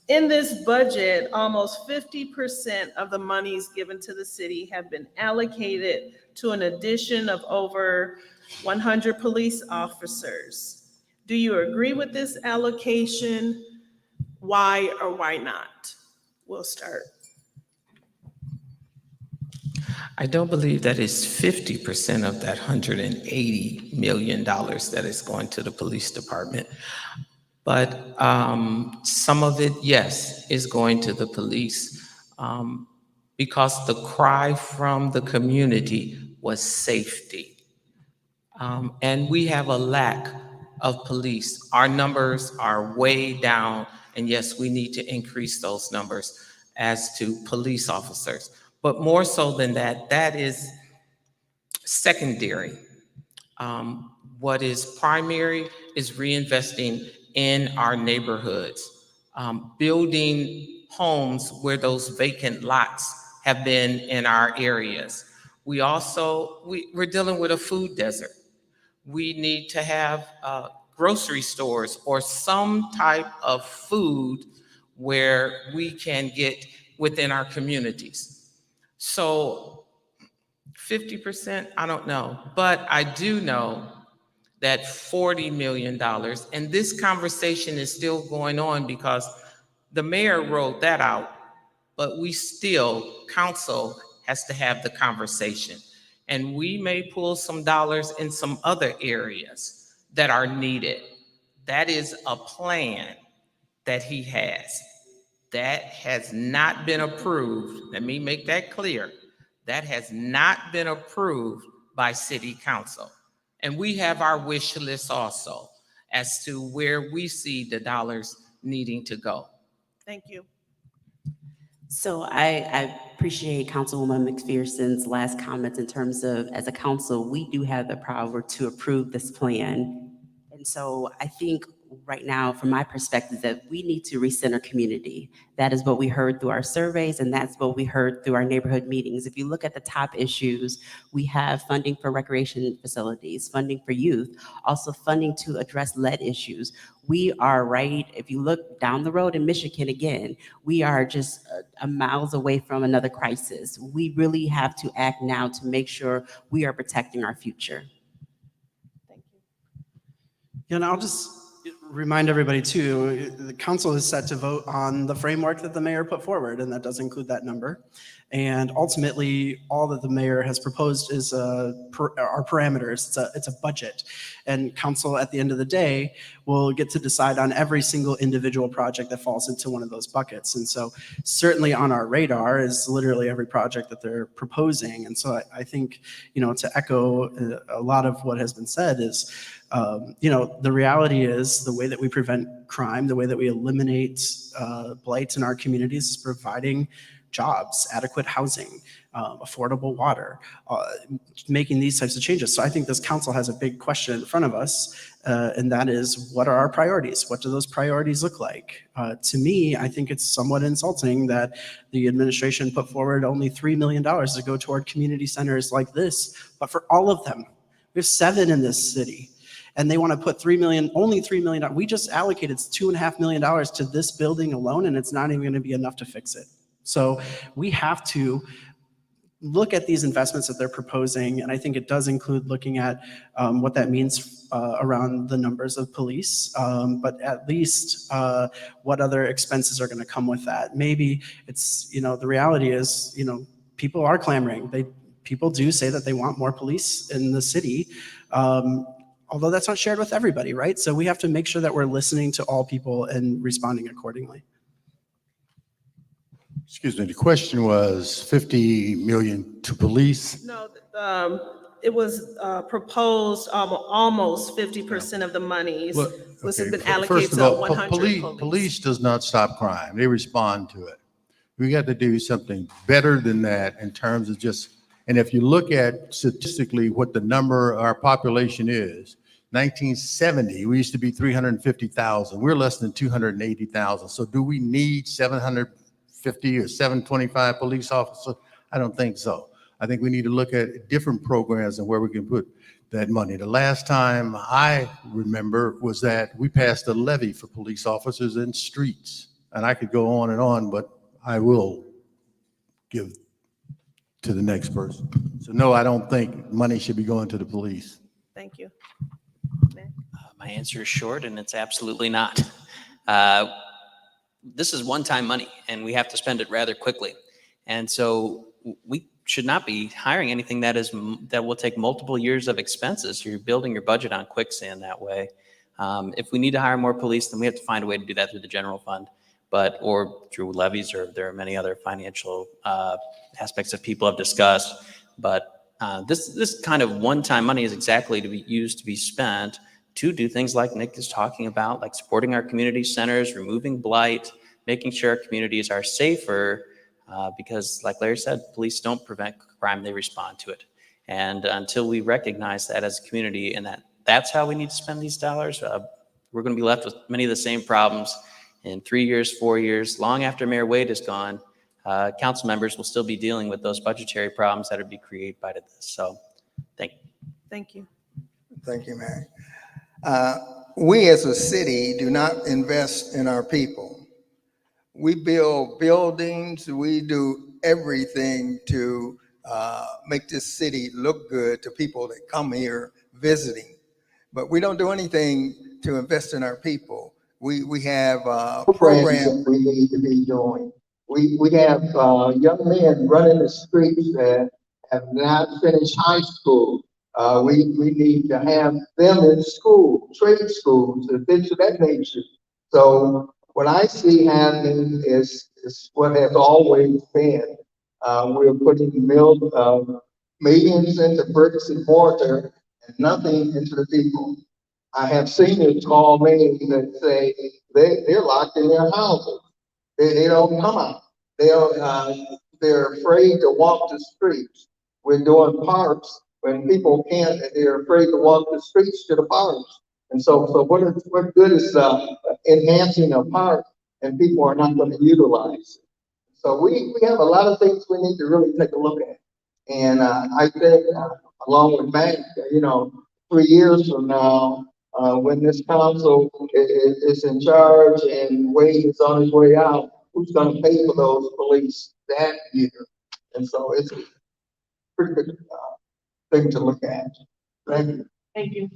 In this budget, almost 50% of the monies given to the city have been allocated to an addition of over 100 police officers. Do you agree with this allocation? Why or why not? We'll start. I don't believe that is 50% of that $180 million that is going to the police department. But some of it, yes, is going to the police because the cry from the community was safety. And we have a lack of police. Our numbers are way down, and yes, we need to increase those numbers as to police officers. But more so than that, that is secondary. What is primary is reinvesting in our neighborhoods, building homes where those vacant lots have been in our areas. We also, we're dealing with a food desert. We need to have grocery stores or some type of food where we can get within our communities. So 50%, I don't know, but I do know that $40 million, and this conversation is still going on because the mayor rolled that out, but we still, council has to have the conversation. And we may pull some dollars in some other areas that are needed. That is a plan that he has. That has not been approved. Let me make that clear. That has not been approved by city council. And we have our wish list also as to where we see the dollars needing to go. Thank you. So I appreciate Councilwoman McPherson's last comments in terms of, as a council, we do have the power to approve this plan. And so I think right now, from my perspective, that we need to recenter community. That is what we heard through our surveys, and that's what we heard through our neighborhood meetings. If you look at the top issues, we have funding for recreation facilities, funding for youth, also funding to address lead issues. We are right, if you look down the road in Michigan again, we are just a miles away from another crisis. We really have to act now to make sure we are protecting our future. And I'll just remind everybody too, the council is set to vote on the framework that the mayor put forward, and that does include that number. And ultimately, all that the mayor has proposed is our parameters. It's a budget. And council, at the end of the day, will get to decide on every single individual project that falls into one of those buckets. And so certainly on our radar is literally every project that they're proposing. And so I think, to echo a lot of what has been said is, the reality is the way that we prevent crime, the way that we eliminate blight in our communities is providing jobs, adequate housing, affordable water, making these types of changes. So I think this council has a big question in front of us, and that is, what are our priorities? What do those priorities look like? To me, I think it's somewhat insulting that the administration put forward only $3 million to go toward community centers like this, but for all of them. We have 7 in this city, and they want to put only $3 million. We just allocated $2.5 million to this building alone, and it's not even going to be enough to fix it. So we have to look at these investments that they're proposing, and I think it does include looking at what that means around the numbers of police, but at least what other expenses are going to come with that. Maybe it's, the reality is, people are clamoring. People do say that they want more police in the city, although that's not shared with everybody, right? So we have to make sure that we're listening to all people and responding accordingly. Excuse me, the question was 50 million to police? No, it was proposed almost 50% of the monies has been allocated First of to all, 100 police does not stop crime. They respond to it. We got to do something better than that in terms of and if you look at statistically what the number of our population is, 1970, we used to be 350,000. We're less than 280,000. So do we need 750 or 725 police officers? I don't think so. I think we need to look at different programs and where we can put that money. The last time I remember was that we passed a levy for police officers in streets. And I could go on, but I will give to the next person. So no, I don't think money should be going to the police. Thank you. My answer is short, and it's absolutely not. This is one-time money, and we have to spend it rather quickly. And so we should not be hiring anything that will take multiple years of expenses. You're building your budget on quicksand that way. If we need to hire more police, then we have to find a way to do that through the general fund, or through levies, or there are many other financial aspects that people have discussed. But this kind of one-time money is exactly to be used to be spent to do things like Nick is talking about, like supporting our community centers, removing blight, making sure our communities are safer, because like Larry said, police don't prevent crime, they respond to it. And until we recognize that as a community and that's how we need to spend these dollars, we're going to be left with many of the same problems in 3 years, 4 years, long after Mayor Wade is gone. Council members will still be dealing with those budgetary problems that would be created by this. So thank you. Thank you. Thank you, Mary. We as a city do not invest in our people. We build buildings, we do everything to make this city look good to people that come here visiting. But we don't do anything to invest in our people. We have programs that we need to be doing. We have young men running the streets that have not finished high school. We need to have them in school, trade schools, and things of that nature. So what I see happening is what has always been. We're putting millions into bricks and mortar and nothing into the people. I have seniors call me that say they're locked in their houses. They don't come out. They're afraid to walk the streets. We're doing parks when people can't, they're afraid to walk the streets to the parks. And so what good is enhancing a park and people are not going to utilize it? So we have a lot of things we need to really take a look at. And I think along with Matt, 3 years from now, when this council is in charge and Wade is on his way out, who's going to pay for those police that year? And so it's a pretty good thing to look at. Thank you. Thank you.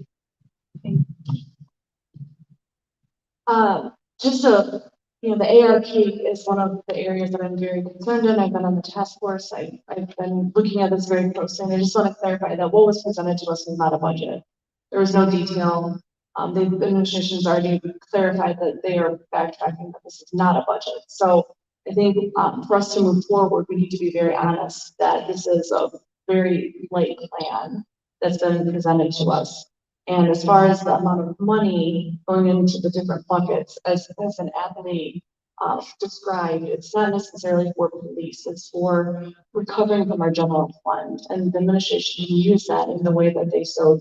Just so the ARP is one of the areas that I'm very concerned in. I've been on the task force. I've been looking at this very closely, and I just want to clarify that what was presented to us was not a budget. There was no detail. The administration's already clarified that they are backtracking that this is not a budget. So I think for us to move forward, we need to be very honest that this is a very late plan that's been presented to us. And as far as the amount of money going into the different buckets, as an athlete described, it's not necessarily for police, it's for recovering from our general fund. And the administration can use that in the way that they so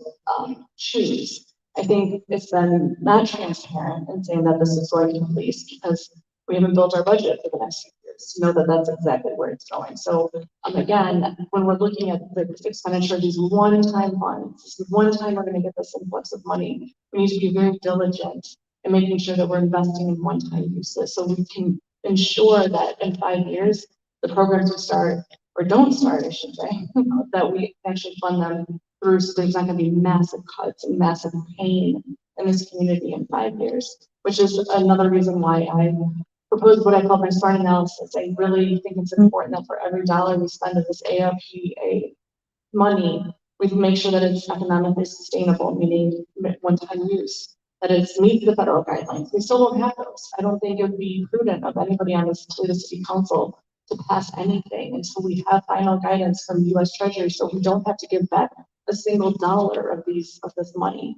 choose. I think it's been not transparent in saying that this is going to police because we haven't built our budget for the next few years to know that that's exactly where it's going. So again, when we're looking at the expenditure of these one-time funds, this is one time we're going to get this influx of money. We need to be very diligent in making sure that we're investing in one-time uses so we can ensure that in 5 years, the programs we start or don't start, I should say, that we actually fund them through, so there's not going to be massive cuts and massive pain in this community in 5 years, which is another reason why I proposed what I call my SMART analysis. I really think it's important that for every dollar we spend of this AFPA money, we make sure that it's economically sustainable, meaning one-time use, that it's meets the federal guidelines. We still don't have those. I don't think it would be prudent of anybody on this Toledo City Council to pass anything until we have final guidance from U.S. Treasury, so we don't have to give back a single dollar of this money.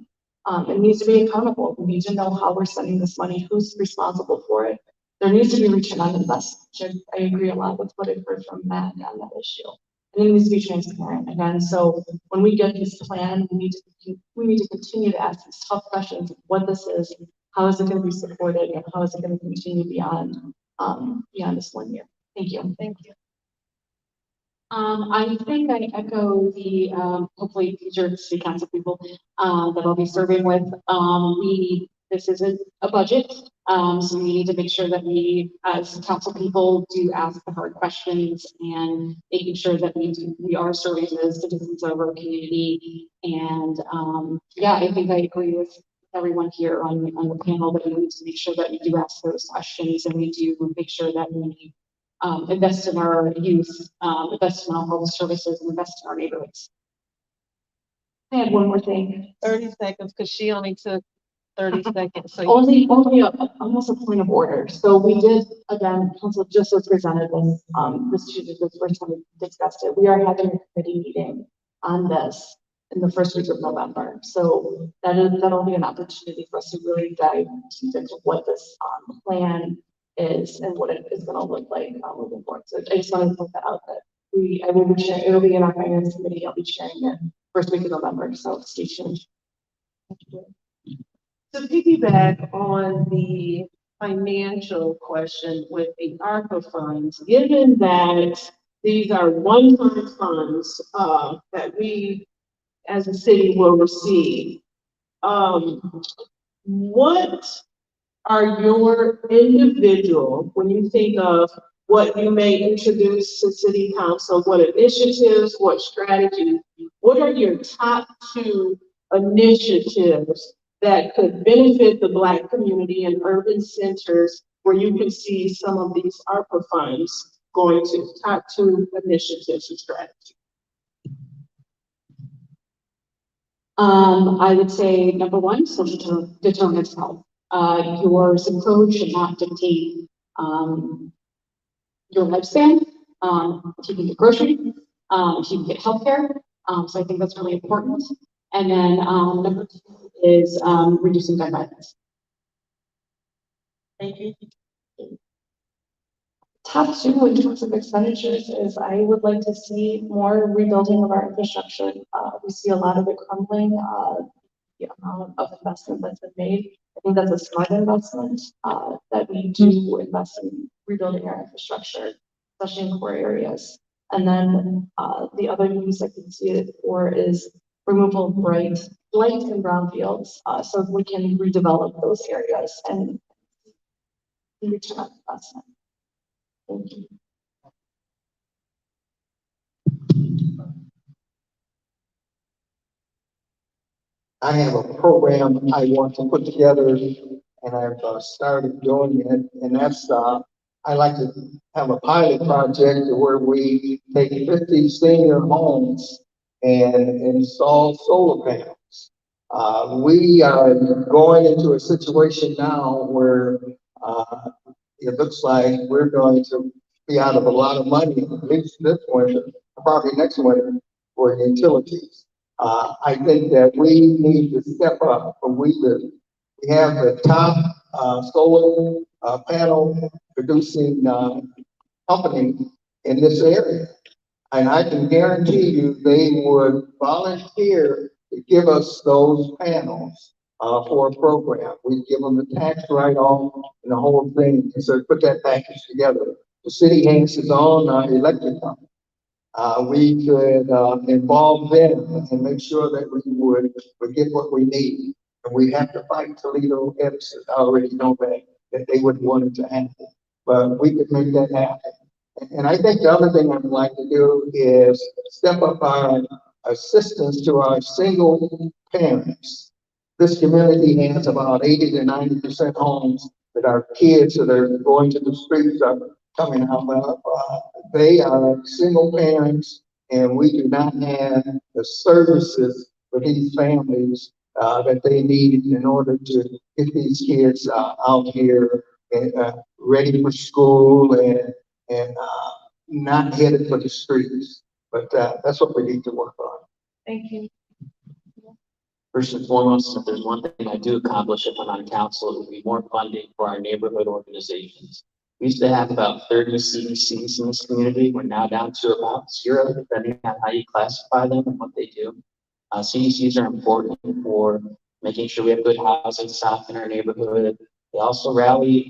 It needs to be accountable. We need to know how we're spending this money, who's responsible for it. There needs to be return on investment. I agree a lot with what I've heard from Matt on that issue. And it needs to be transparent again. So when we get this plan, we need to continue to ask these tough questions of what this is, how is it going to be supported, and how is it going to continue beyond this 1 year. Thank you. Thank you. I think I echo the hopefully future city council people that I'll be serving with. This isn't a budget, so we need to make sure that we, as council people, do ask the hard questions and making sure that we are serving the citizens of our community. And yeah, I think I agree with everyone here on the panel that we need to make sure that we do ask those questions and we do make sure that we invest in our youth, invest in our health services, and invest in our neighborhoods. I had one more thing, 30 seconds, because she only took 30 seconds. So Only almost a point of order. So we did, again, council just was presented this Tuesday, the first time we discussed it. We are having a committee meeting on this in the first week of November. So that'll be an opportunity for us to really dive into what this plan is and what it is going to look like moving forward. So I just wanted to point that out that I will be sharing, it'll be in our finance committee. I'll be sharing it first week of November. So stay tuned. To piggyback on the financial question with the ARPA funds, given that these are one-time funds that we as a city will receive, what are your individual, when you think of what you may introduce to city council, what initiatives, what strategies, what are your top 2 initiatives that could benefit the Black community in urban centers where you can see some of these ARPA funds going to? Top 2 initiatives and strategies. I would say number 1, social determinants of health. Your zip code should not dictate your lifespan. If you can get groceries, if you can get healthcare. So I think that's really important. And then number 2 is reducing gun violence. Thank you. Top 2 in terms of expenditures is I would like to see more rebuilding of our infrastructure. We see a lot of it crumbling. The amount of investment that's been made. I think that's a smart investment that we do invest in rebuilding our infrastructure, especially in core areas. And then the other use I can see it for is removal of blight and brownfields, so we can redevelop those areas and return on investment. Thank you. I have a program I want to put together, and I've started doing it, and that's I like to have a pilot project where we take 50 senior homes and install solar panels. We are going into a situation now where it looks like we're going to be out of a lot of money, at least this winter, probably next winter, for utilities. I think that we need to step up from we live. We have the top solar panel producing company in this area. And I can guarantee you they would volunteer to give us those panels for a program. We give them the tax write-off and the whole thing. And so put that package together. The city has its own electric company. We could involve them and make sure that we would get what we need. And we have to fight Toledo Edison. I already know that they wouldn't want it to happen. But we could make that happen. And I think the other thing I would like to do is step up our assistance to our single parents. This community has about 80 to 90% homes that our kids that are going to the streets are coming out of. They are single parents, and we do not have the services for these families that they need in order to get these kids out here and ready for school and not headed for the streets. But that's what we need to work on. Thank you. First and foremost, if there's one thing I do accomplish if I'm on council, it would be more funding for our neighborhood organizations. We used to have about 30 CDCs in this community. We're now down to about 0, depending on how you classify them and what they do. CDCs are important for making sure we have good housing stock in our neighborhood. They also rally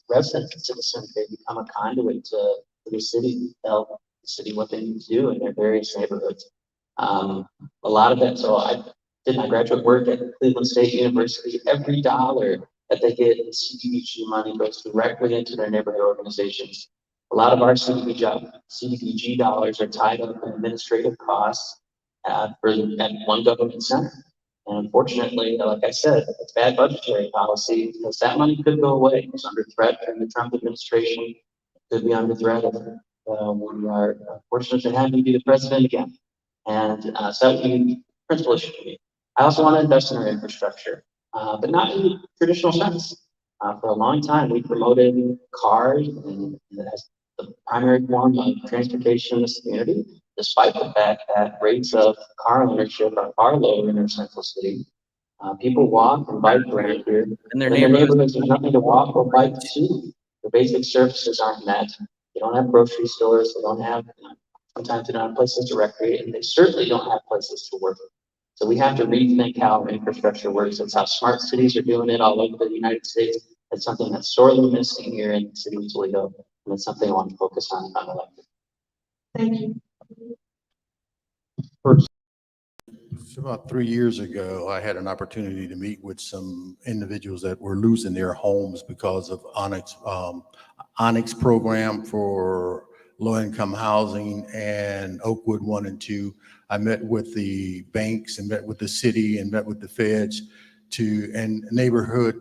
residents and citizens. They become a conduit to the city to tell the city what they need to do in their various neighborhoods. A lot of that, so I did my graduate work at Cleveland State University. Every dollar that they get in CDBG money goes directly into their neighborhood organizations. A lot of our CDBG dollars are tied up in administrative costs at one government center. And unfortunately, like I said, it's bad budgetary policy because that money could go away. It's under threat from the Trump administration. It could be under threat if we are fortunate to have him be the president again. And so that would be a principal issue for me. I also want to invest in our infrastructure, but not in the traditional sense. For a long time, we promoted cars and as the primary form of transportation in this community, despite the fact that rates of car ownership are far lower in our central city. People walk and bike around here, and their neighborhoods have nothing to walk or bike to. The basic services aren't met. They don't have grocery stores. They don't have, sometimes they don't have places to recreate, and they certainly don't have places to work. So we have to rethink how our infrastructure works. It's how smart cities are doing it all over the United States. It's something that's sorely missing here in the city of Toledo, and it's something I want to focus on if I'm elected. Thank you. First, about 3 years ago, I had an opportunity to meet with some individuals that were losing their homes because of Onyx program for low-income housing and Oakwood 1 and 2. I met with the banks and met with the city and met with the feds and neighborhood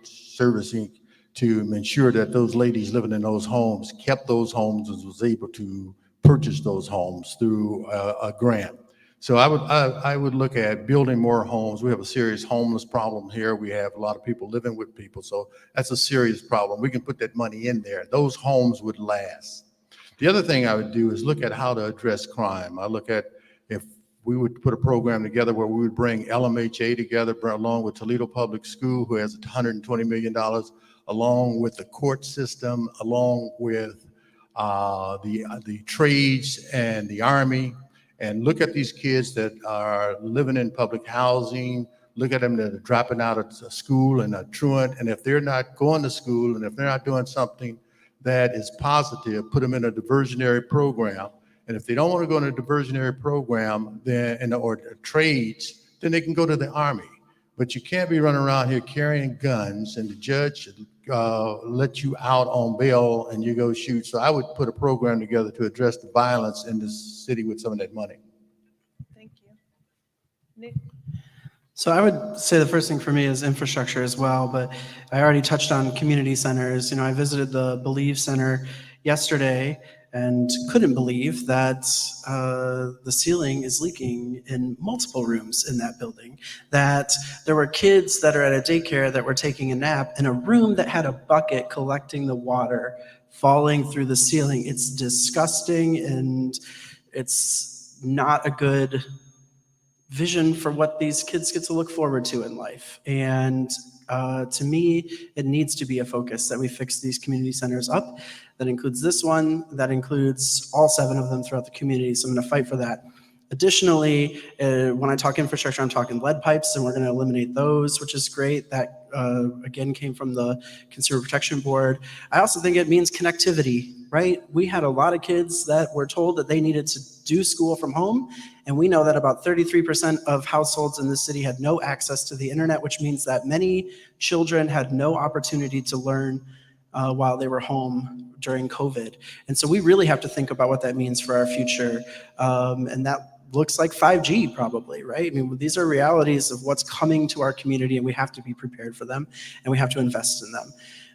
servicing to ensure that those ladies living in those homes kept those homes and was able to purchase those homes through a grant. So I would look at building more homes. We have a serious homeless problem here. We have a lot of people living with people. So that's a serious problem. We can put that money in there. Those homes would last. The other thing I would do is look at how to address crime. I look at if we would put a program together where we would bring LMHA together along with Toledo Public School, who has $120 million, along with the court system, along with the trades and the Army, and look at these kids that are living in public housing, look at them that are dropping out of school and are truant, and if they're not going to school and if they're not doing something that is positive, put them in a diversionary program. And if they don't want to go in a diversionary program or trades, then they can go to the Army. But you can't be running around here carrying guns and the judge let you out on bail and you go shoot. So I would put a program together to address the violence in this city with some of that money. Thank you. Nick? So I would say the first thing for me is infrastructure as well, but I already touched on community centers. I visited the Believe Center yesterday and couldn't believe that the ceiling is leaking in multiple rooms in that building, that there were kids that are at a daycare that were taking a nap in a room that had a bucket collecting the water falling through the ceiling. It's disgusting, and it's not a good vision for what these kids get to look forward to in life. And to me, it needs to be a focus that we fix these community centers up. That includes this one, that includes all 7 of them throughout the community. So I'm going to fight for that. Additionally, when I talk infrastructure, I'm talking lead pipes, and we're going to eliminate those, which is great. That, again, came from the Consumer Protection Board. I also think it means connectivity, right? We had a lot of kids that were told that they needed to do school from home, and we know that about 33% of households in this city had no access to the internet, which means that many children had no opportunity to learn while they were home during COVID. And so we really have to think about what that means for our future. And that looks like 5G probably, right? I mean, these are realities of what's coming to our community, and we have to be prepared for them, and we have to invest in them.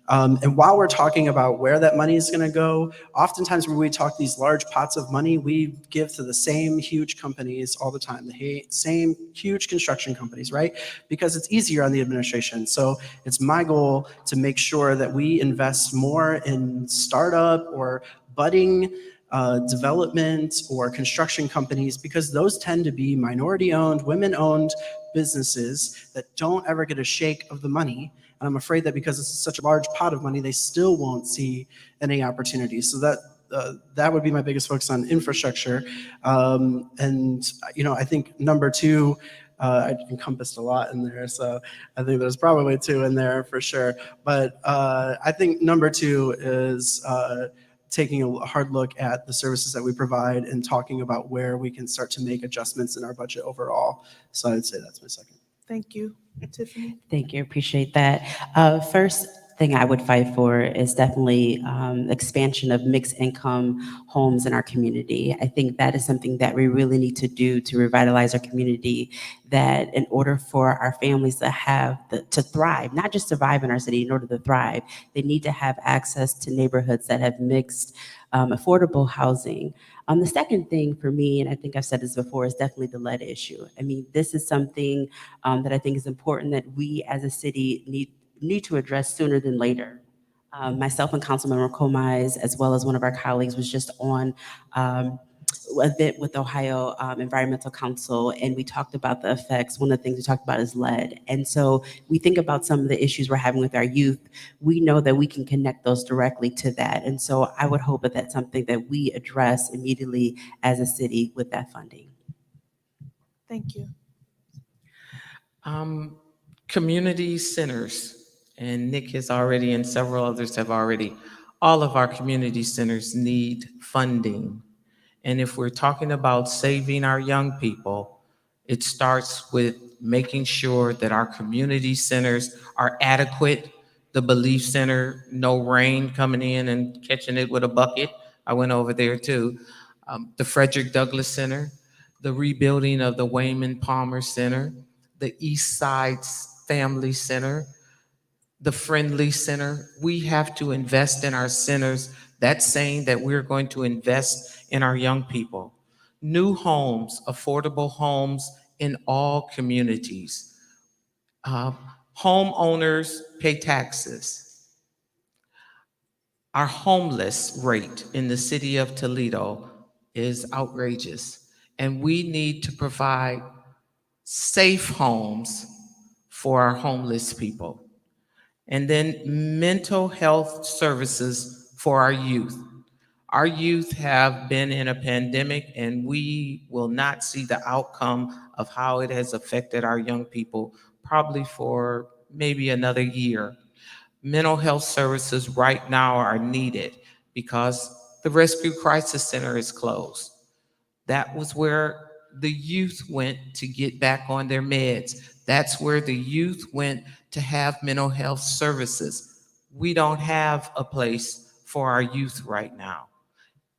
And while we're talking about where that money is going to go, oftentimes when we talk these large pots of money, we give to the same huge companies all the time, the same huge construction companies, right? Because it's easier on the administration. So it's my goal to make sure that we invest more in startup or budding development or construction companies, because those tend to be minority-owned, women-owned businesses that don't ever get a shake of the money. And I'm afraid that because it's such a large pot of money, they still won't see any opportunities. So that would be my biggest focus on infrastructure. And I think number 2, I encompassed a lot in there, so I think there's probably 2 in there for sure. But I think number 2 is taking a hard look at the services that we provide and talking about where we can start to make adjustments in our budget overall. So I would say that's my second. Thank you. Tiffany? Thank you, appreciate that. First thing I would fight for is definitely expansion of mixed income homes in our community. I think that is something that we really need to do to revitalize our community, that in order for our families to have, to thrive, not just survive in our city, in order to thrive, they need to have access to neighborhoods that have mixed affordable housing. The second thing for me, and I think I've said this before, is definitely the lead issue. I mean, this is something that I think is important that we as a city need to address sooner than later. Myself and Councilmember Comize, as well as one of our colleagues, was just on an event with Ohio Environmental Council, and we talked about the effects. One of the things we talked about is lead. And so we think about some of the issues we're having with our youth. We know that we can connect those directly to that. And so I would hope that that's something that we address immediately as a city with that funding. Thank you. Community centers, and Nick has already, and several others have already, all of our community centers need funding. And if we're talking about saving our young people, it starts with making sure that our community centers are adequate. The Belief Center, no rain coming in and catching it with a bucket. I went over there too. The Frederick Douglass Center, the rebuilding of the Wayman Palmer Center, the East Side Family Center, the Friendly Center. We have to invest in our centers. That's saying that we're going to invest in our young people. New homes, affordable homes in all communities. Homeowners pay taxes. Our homeless rate in the city of Toledo is outrageous, and we need to provide safe homes for our homeless people. And then mental health services for our youth. Our youth have been in a pandemic, and we will not see the outcome of how it has affected our young people probably for maybe another year. Mental health services right now are needed because the Rescue Crisis Center is closed. That was where the youth went to get back on their meds. That's where the youth went to have mental health services. We don't have a place for our youth right now.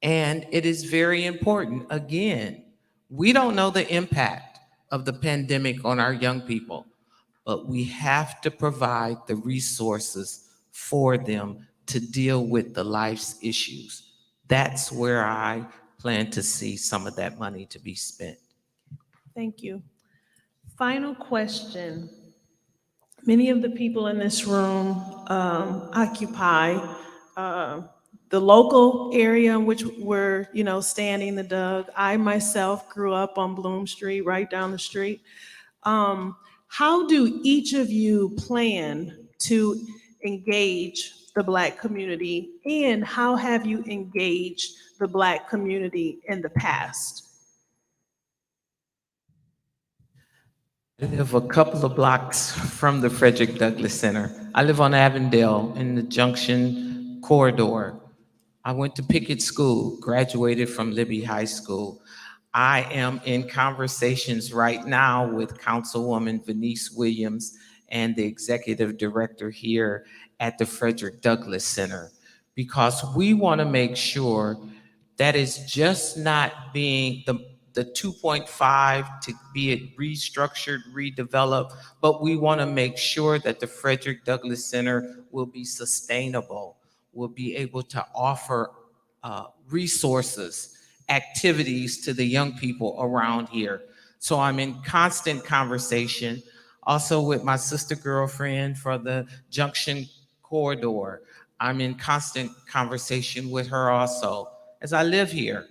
And it is very important. Again, we don't know the impact of the pandemic on our young people, but we have to provide the resources for them to deal with the life's issues. That's where I plan to see some of that money to be spent. Thank you. Final question. Many of the people in this room occupy the local area in which we're, standing the Doug. I myself grew up on Bloom Street, right down the street. How do each of you plan to engage the Black community, and how have you engaged the Black community in the past? I live a couple of blocks from the Frederick Douglass Center. I live on Avondale in the Junction corridor. I went to Pickett School, graduated from Libby High School. I am in conversations right now with Councilwoman Venice Williams and the executive director here at the Frederick Douglass Center, because we want to make sure that it's just not being the 2.5 to be it restructured, redeveloped, but we want to make sure that the Frederick Douglass Center will be sustainable, will be able to offer resources, activities to the young people around here. So I'm in constant conversation, also with my sister girlfriend for the Junction corridor. I'm in constant conversation with her also. As I live here,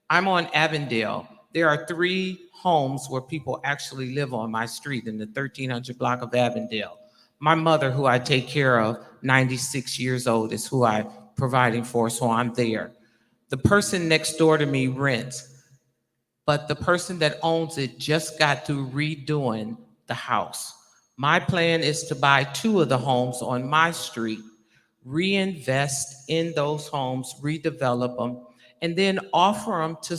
I'm on Avondale. There are 3 homes where people actually live on my street in the 1300 block of Avondale. My mother, who I take care of, 96 years old, is who I'm providing for, so I'm there. The person next door to me rents, but the person that owns it just got through redoing the house. My plan is to buy 2 of the homes on my street, reinvest in those homes, redevelop them, and then offer them to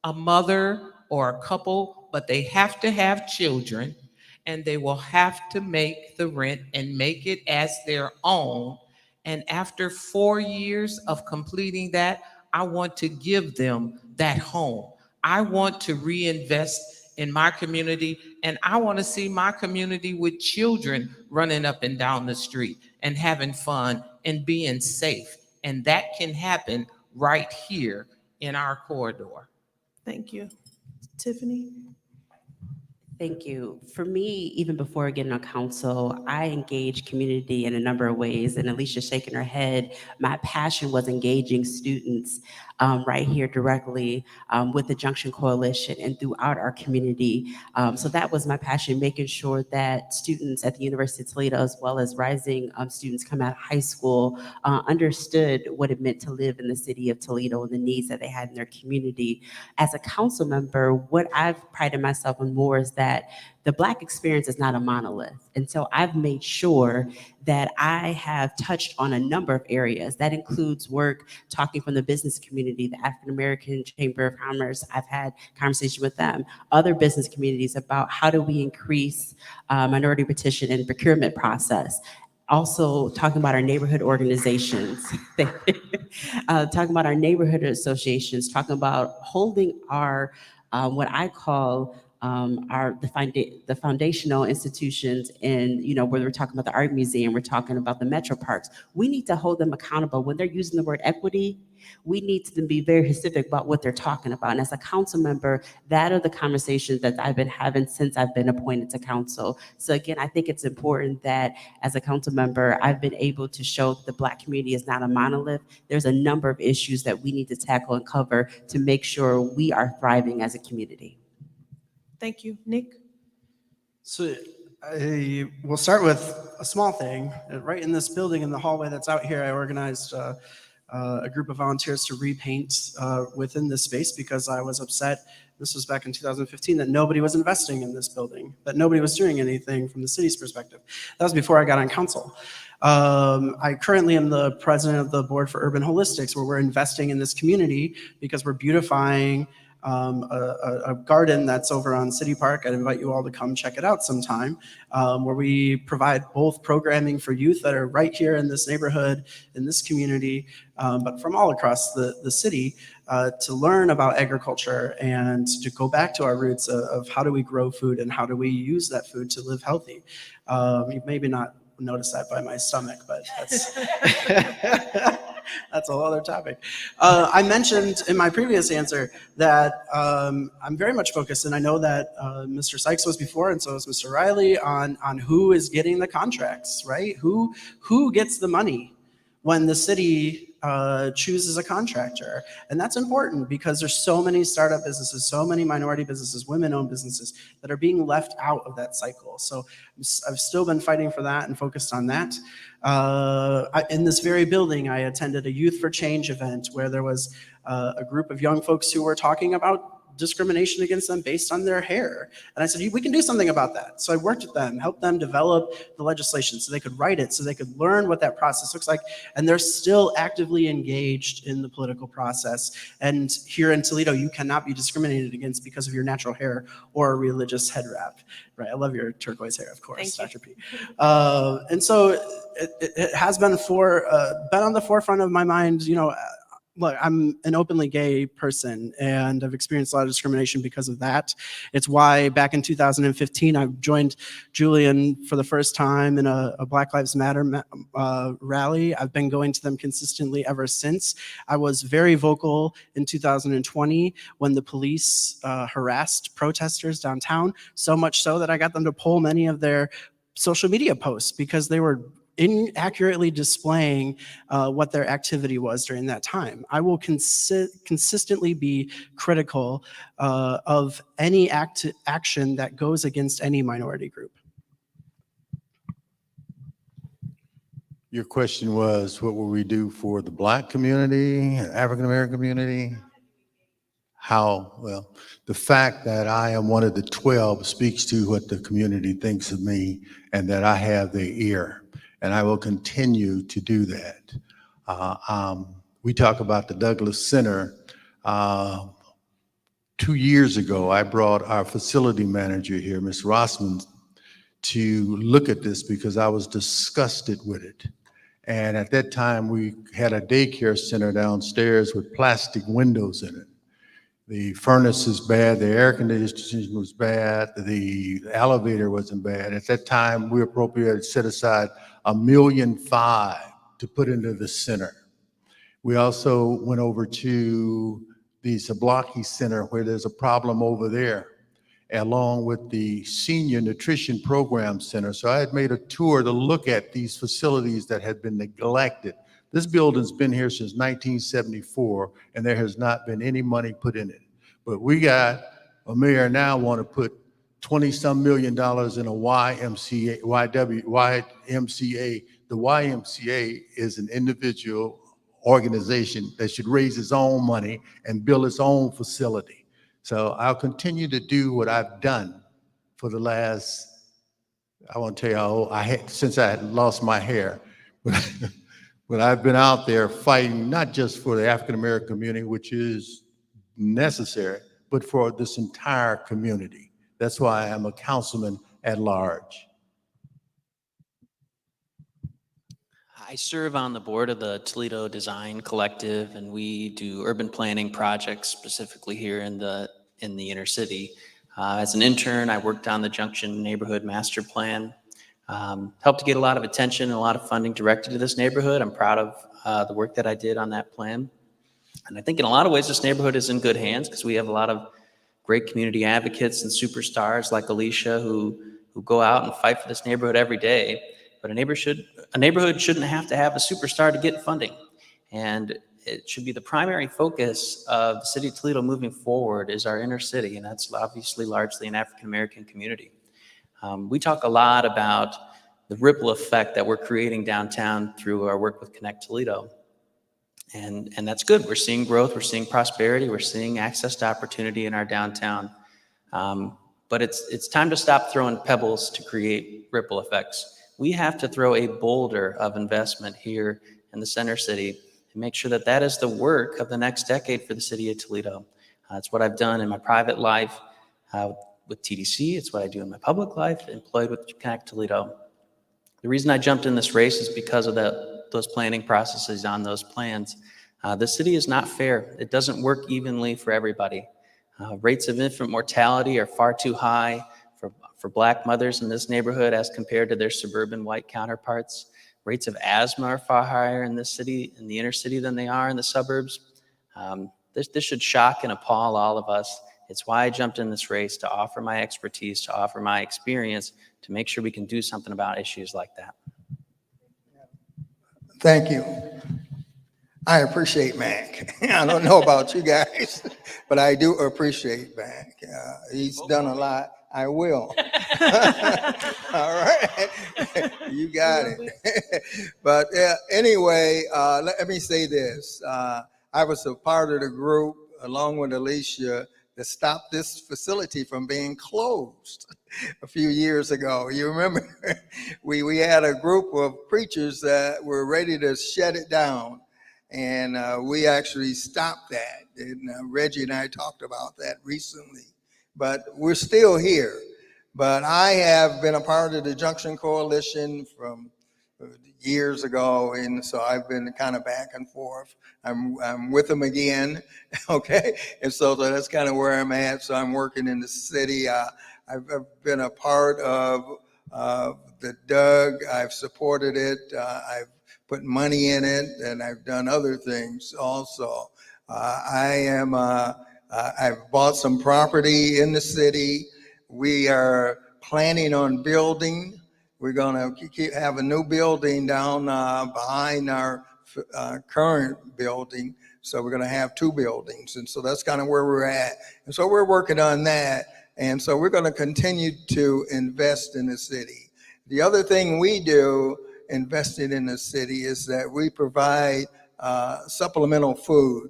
a mother or a couple, but they have to have children, and they will have to make the rent and make it as their own. And after 4 years of completing that, I want to give them that home. I want to reinvest in my community, and I want to see my community with children running up and down the street and having fun and being safe. And that can happen right here in our corridor. Thank you. Tiffany? Thank you. For me, even before getting on council, I engage community in a number of ways. And Alicia's shaking her head. My passion was engaging students right here directly with the Junction Coalition and throughout our community. So that was my passion, making sure that students at the University of Toledo, as well as rising students coming out of high school, understood what it meant to live in the city of Toledo and the needs that they had in their community. As a council member, what I've prided myself on more is that the Black experience is not a monolith. And so I've made sure that I have touched on a number of areas. That includes work talking from the business community, the African American Chamber of Commerce. I've had conversation with them, other business communities about how do we increase minority petition and procurement process. Also talking about our neighborhood organizations, talking about our neighborhood associations, talking about holding our, what I call the foundational institutions, and where we're talking about the art museum, we're talking about the metro parks. We need to hold them accountable when they're using the word equity. We need to be very specific about what they're talking about. And as a council member, that are the conversations that I've been having since I've been appointed to council. So again, I think it's important that as a council member, I've been able to show that the Black community is not a monolith. There's a number of issues that we need to tackle and cover to make sure we are thriving as a community. Thank you. Nick? So I will start with a small thing. Right in this building, in the hallway that's out here, I organized a group of volunteers to repaint within this space because I was upset, this was back in 2015, that nobody was investing in this building, that nobody was doing anything from the city's perspective. That was before I got on council. I currently am the president of the Board for Urban Holistics, where we're investing in this community because we're beautifying a garden that's over on City Park. I'd invite you all to come check it out sometime, where we provide both programming for youth that are right here in this neighborhood, in this community, but from all across the city, to learn about agriculture and to go back to our roots of how do we grow food and how do we use that food to live healthy. You maybe not notice that by my stomach, but that's that's a whole other topic. I mentioned in my previous answer that I'm very much focused, and I know that Mr. Sykes was before, and so is Mr. Riley, on who is getting the contracts, right? Who gets the money when the city chooses a contractor. And that's important because there's so many startup businesses, so many minority businesses, women-owned businesses that are being left out of that cycle. So I've still been fighting for that and focused on that. In this very building, I attended a Youth for Change event where there was a group of young folks who were talking about discrimination against them based on their hair. And I said, we can do something about that. So I worked with them, helped them develop the legislation so they could write it, so they could learn what that process looks like. And they're still actively engaged in the political process. And here in Toledo, you cannot be discriminated against because of your natural hair or a religious head wrap. Right, I love your turquoise hair, of course, Dr. P. And so it has been on the forefront of my mind, you know. Look, I'm an openly gay person and I've experienced a lot of discrimination because of that. It's why back in 2015, I joined Julian for the first time in a Black Lives Matter rally. I've been going to them consistently ever since. I was very vocal in 2020 when the police harassed protesters downtown, so much so that I got them to pull many of their social media posts because they were inaccurately displaying what their activity was during that time. I will consistently be critical of any action that goes against any minority group. Your question was, what will we do for the Black community, African American community? How? Well, the fact that I am one of the 12 speaks to what the community thinks of me and that I have their ear. And I will continue to do that. We talk about the Douglas Center. 2 years ago, I brought our facility manager here, Ms. Rossman, to look at this because I was disgusted with it. And at that time, we had a daycare center downstairs with plastic windows in it. The furnace is bad, the air conditioning was bad, the elevator wasn't bad. At that time, we appropriated set aside $1.5 million to put into the center. We also went over to the Zablocki Center where there's a problem over there, along with the Senior Nutrition Program Center. So I had made a tour to look at these facilities that had been neglected. This building's been here since 1974, and there has not been any money put in it. But we got a mayor now want to put $20-some million in a YMCA. The YMCA is an individual organization that should raise its own money and build its own facility. So I'll continue to do what I've done for the last, I won't tell you how old, since I had lost my hair. But I've been out there fighting not just for the African American community, which is necessary, but for this entire community. That's why I'm a councilman at large. I serve on the board of the Toledo Design Collective, and we do urban planning projects specifically here in the inner city. As an intern, I worked on the Junction Neighborhood Master Plan. Helped to get a lot of attention and a lot of funding directed to this neighborhood. I'm proud of the work that I did on that plan. And I think in a lot of ways, this neighborhood is in good hands because we have a lot of great community advocates and superstars like Alicia who go out and fight for this neighborhood every day. But a neighborhood shouldn't have to have a superstar to get funding. And it should be the primary focus of the city of Toledo moving forward is our inner city. And that's obviously largely an African-American community. We talk a lot about the ripple effect that we're creating downtown through our work with Connect Toledo. And that's good. We're seeing growth, we're seeing prosperity, we're seeing access to opportunity in our downtown. But it's time to stop throwing pebbles to create ripple effects. We have to throw a boulder of investment here in the center city and make sure that that is the work of the next decade for the city of Toledo. It's what I've done in my private life with TDC. It's what I do in my public life, employed with Connect Toledo. The reason I jumped in this race is because of those planning processes on those plans. The city is not fair. It doesn't work evenly for everybody. Rates of infant mortality are far too high for Black mothers in this neighborhood as compared to their suburban white counterparts. Rates of asthma are far higher in this city, in the inner city, than they are in the suburbs. This should shock and appall all of us. It's why I jumped in this race, to offer my expertise, to offer my experience, to make sure we can do something about issues like that. Thank you. I appreciate Mac. I don't know about you guys, but I do appreciate Mac. He's done a lot. I will. All right. You got it. But anyway, let me say this. I was a part of the group, along with Alicia, that stopped this facility from being closed a few years ago. You remember? we had a group of preachers that were ready to shut it down. And we actually stopped that. And Reggie and I talked about that recently. But we're still here. But I have been a part of the Junction Coalition from years ago, and so I've been kind of back and forth. I'm with them again, okay? And so that's kind of where I'm at. So I'm working in the city. I've been a part of the Doug. I've supported it. I've put money in it, and I've done other things also. I've bought some property in the city. We are planning on building. We're going to have a new building down behind our current building. So we're going to have two buildings. And so that's kind of where we're at. And so we're working on that. And so we're going to continue to invest in the city. The other thing we do invested in the city is that we provide supplemental food.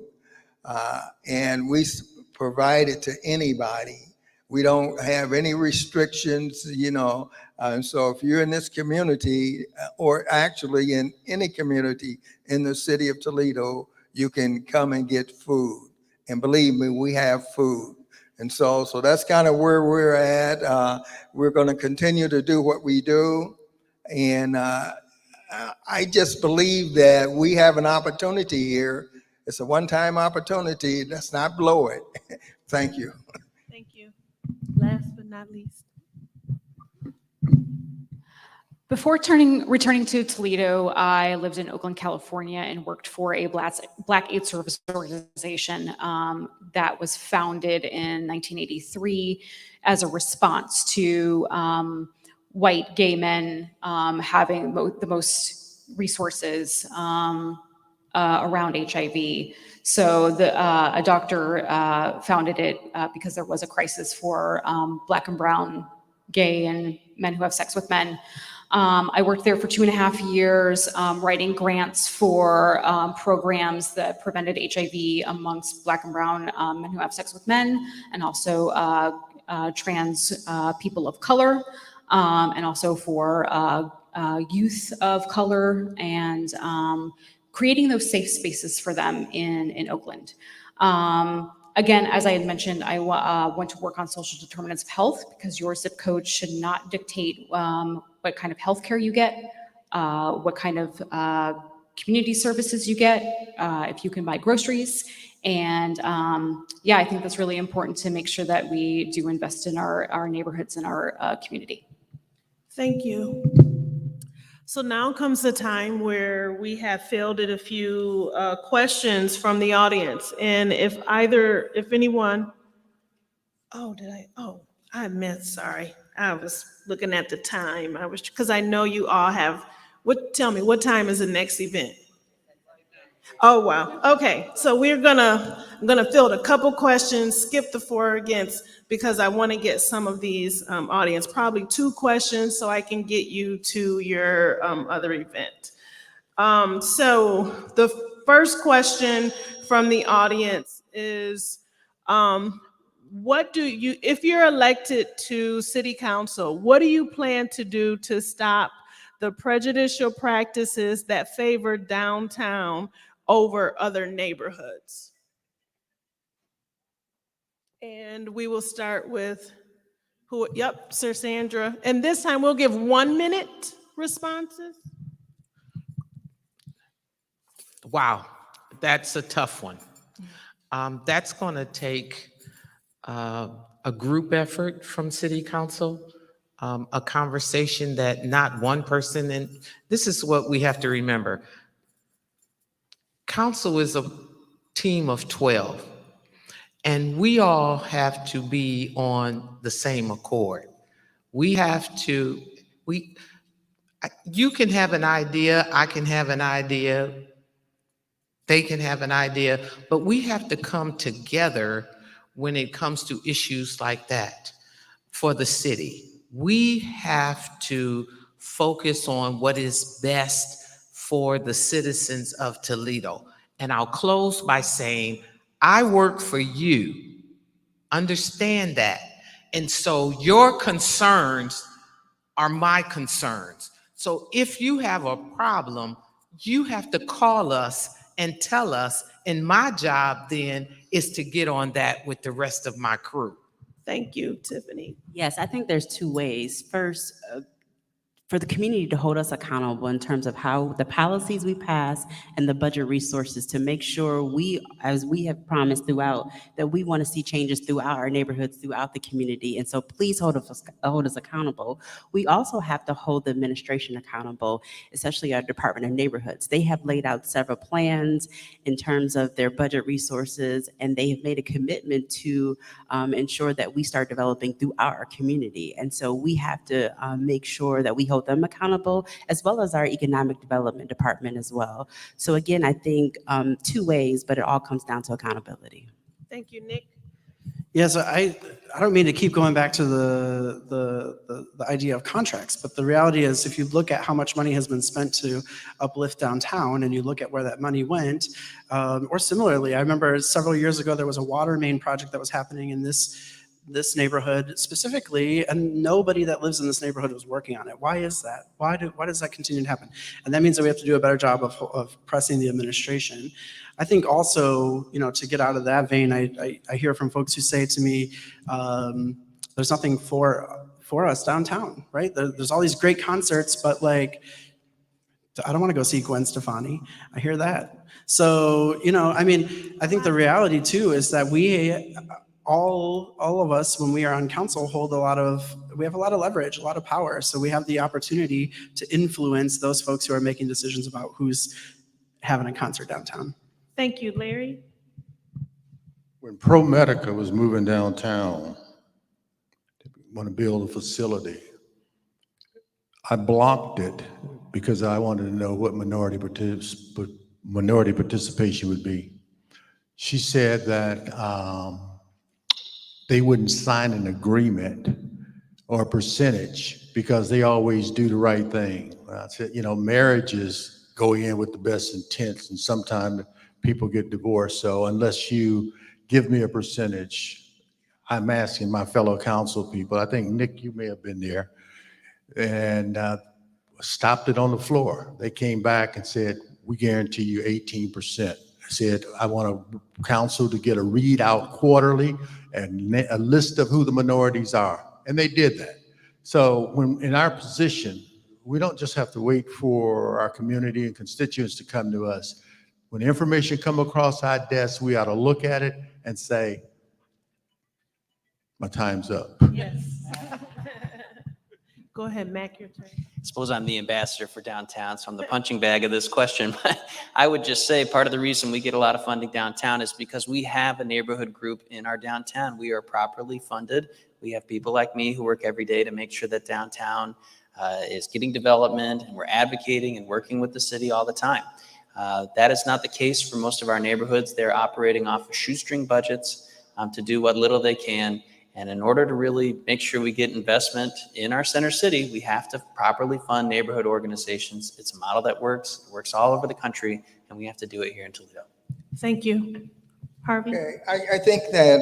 And we provide it to anybody. We don't have any restrictions, you know. And so if you're in this community, or actually in any community in the city of Toledo, you can come and get food. And believe me, we have food. And so that's kind of where we're at. We're going to continue to do what we do. And I just believe that we have an opportunity here. It's a one-time opportunity. Let's not blow it. Thank you. Thank you. Last but not least. Before returning to Toledo, I lived in Oakland, California, and worked for a Black AIDS service organization that was founded in 1983 as a response to white gay men having the most resources around HIV. So a doctor founded it because there was a crisis for Black and brown gay and men who have sex with men. I worked there for 2.5 years, writing grants for programs that prevented HIV amongst Black and brown men who have sex with men, and also trans people of color, and also for youth of color, and creating those safe spaces for them in Oakland. Again, as I had mentioned, I went to work on social determinants of health because your zip code should not dictate what kind of healthcare you get, what kind of community services you get, if you can buy groceries. And yeah, I think that's really important to make sure that we do invest in our neighborhoods and our community. Thank you. So now comes the time where we have fielded a few questions from the audience. And if anyone, I missed, sorry. I was looking at the time. Because I know you all have, tell me, what time is the next event? Oh, wow. Okay, so I'm gonna field a couple questions, skip the for against, because I want to get some of these audience, probably 2 questions so I can get you to your other event. So the first question from the audience is, if you're elected to city council, what do you plan to do to stop the prejudicial practices that favor downtown over other neighborhoods? And we will start with Sir Sandra. And this time we'll give 1 minute responses. Wow, that's a tough one. That's going to take a group effort from City Council, a conversation that not one person, and this is what we have to remember. Council is a team of 12, and we all have to be on the same accord. You can have an idea, I can have an idea, They can have an idea, but we have to come together when it comes to issues like that for the city. We have to focus on what is best for the citizens of Toledo. And I'll close by saying, I work for you. Understand that. And so your concerns are my concerns. So if you have a problem, you have to call us and tell us. And my job then is to get on that with the rest of my crew. Thank you, Tiffany. Yes, I think there's two ways. First, for the community to hold us accountable in terms of how the policies we pass and the budget resources to make sure we, as we have promised throughout, that we want to see changes throughout our neighborhoods, throughout the community. And so please hold us accountable. We also have to hold the administration accountable, especially our Department of Neighborhoods. They have laid out several plans in terms of their budget resources, and they have made a commitment to ensure that we start developing throughout our community. And so we have to make sure that we hold them accountable, as well as our economic development department as well. So again, I think two ways, but it all comes down to accountability. Thank you, Nick. Yes, I don't mean to keep going back to the idea of contracts, but the reality is if you look at how much money has been spent to uplift downtown and you look at where that money went, or similarly, I remember several years ago there was a water main project that was happening in this neighborhood specifically, and nobody that lives in this neighborhood was working on it. Why is that? Why does that continue to happen? And that means that we have to do a better job of pressing the administration. I think also, you know, to get out of that vein, I hear from folks who say to me, there's nothing for us downtown, right? There's all these great concerts, but like, I don't want to go see Gwen Stefani. I hear that. So, you know, I mean, I think the reality too is that we, all of us, when we are on council, we have a lot of leverage, a lot of power. So we have the opportunity to influence those folks who are making decisions about who's having a concert downtown. Thank you, Larry. When ProMedica was moving downtown, they want to build a facility. I blocked it because I wanted to know what minority participation would be. She said that they wouldn't sign an agreement or a percentage because they always do the right thing. I said, you know, marriages go in with the best intents and sometimes people get divorced. So unless you give me a percentage, I'm asking my fellow council people, I think Nick, you may have been there, and stopped it on the floor. They came back and said, we guarantee you 18%. I said, I want a council to get a readout quarterly and a list of who the minorities are. And they did that. So when in our position, we don't just have to wait for our community and constituents to come to us. When information come across our desk, we ought to look at it and say, my time's up. Yes. Go ahead, Mac, your turn. I suppose I'm the ambassador for downtown, so I'm the punching bag of this question. But I would just say part of the reason we get a lot of funding downtown is because we have a neighborhood group in our downtown. We are properly funded. We have people like me who work every day to make sure that downtown is getting development, and we're advocating and working with the city all the time. That is not the case for most of our neighborhoods. They're operating off of shoestring budgets to do what little they can. And in order to really make sure we get investment in our center city, we have to properly fund neighborhood organizations. It's a model that works. It works all over the country, and we have to do it here in Toledo. Thank you. Harvey? Okay, I think that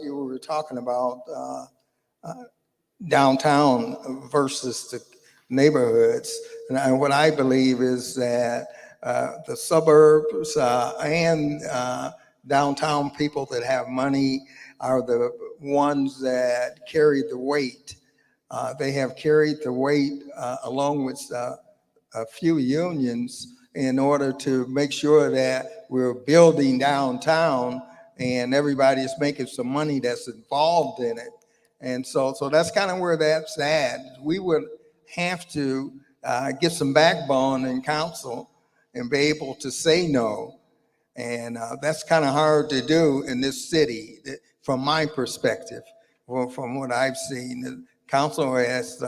you were talking about downtown versus the neighborhoods. And what I believe is that the suburbs and downtown people that have money are the ones that carry the weight. They have carried the weight along with a few unions in order to make sure that we're building downtown and everybody is making some money that's involved in it. And so that's kind of where that's at. We would have to get some backbone in council and be able to say no. And that's kind of hard to do in this city, from my perspective. Well, from what I've seen, the council has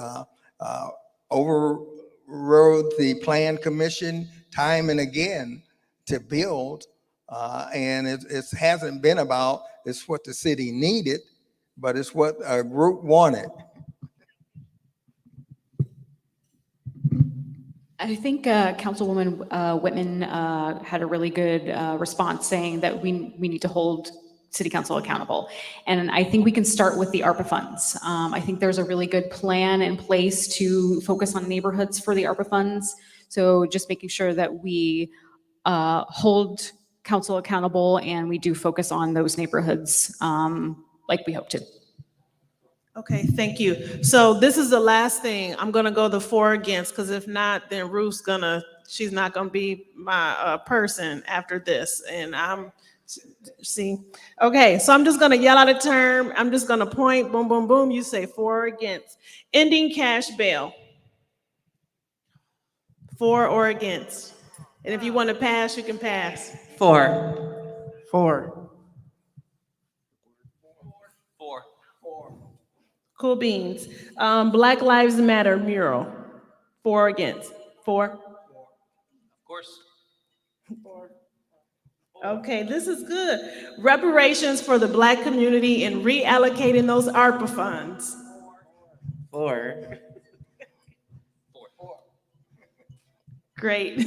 overrode the plan commission time and again to build. And it hasn't been about it's what the city needed, but it's what a group wanted. I think Councilwoman Whitman had a really good response saying that we need to hold City Council accountable. And I think we can start with the ARPA funds. I think there's a really good plan in place to focus on neighborhoods for the ARPA funds. So just making sure that we hold council accountable and we do focus on those neighborhoods like we hope to. Okay, thank you. So this is the last thing. I'm gonna go the 4 against, because if not, then Ruth's she's not gonna be my person after this. And see. Okay, so I'm just gonna yell out a term. I'm just gonna point, boom, boom, boom. You say 4 against. Ending cash bail. 4 or against. And if you want to pass, you can pass. 4. 4. 4. Cool beans. Black Lives Matter mural. 4 against. 4. Of course. Okay, this is good. Reparations for the Black community and reallocating those ARPA funds. 4. Great.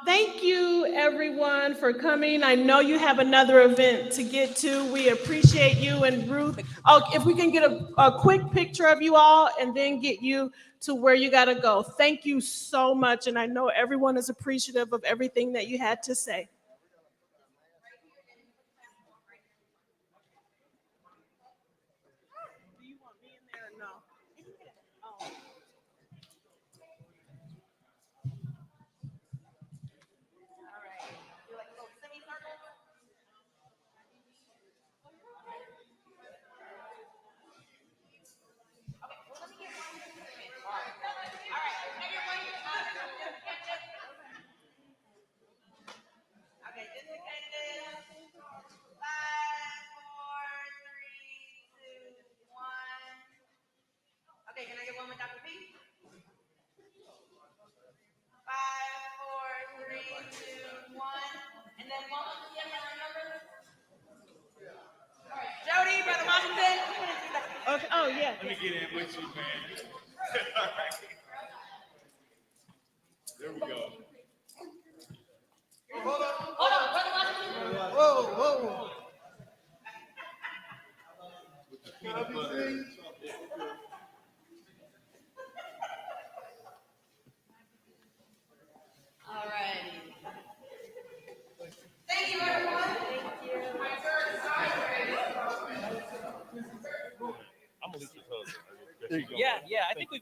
Thank you, everyone, for coming. I know you have another event to get to. We appreciate you and Ruth. Oh, if we can get a quick picture of you all and then get you to where you got to go. Thank you so much. And I know everyone is appreciative of everything that you had to say. Okay, can I get one with Dr. P? 5, 4, 3, 2, 1. And then one with the CSRN number. All right, Jody, Brother Washington. Okay. Oh, yeah. Let me get in with you, man. All right. There we go. Hold on, Brother Washington. Whoa. All right. Thank you, everyone. Thank you. I'm Alicia's husband. Yeah, I think we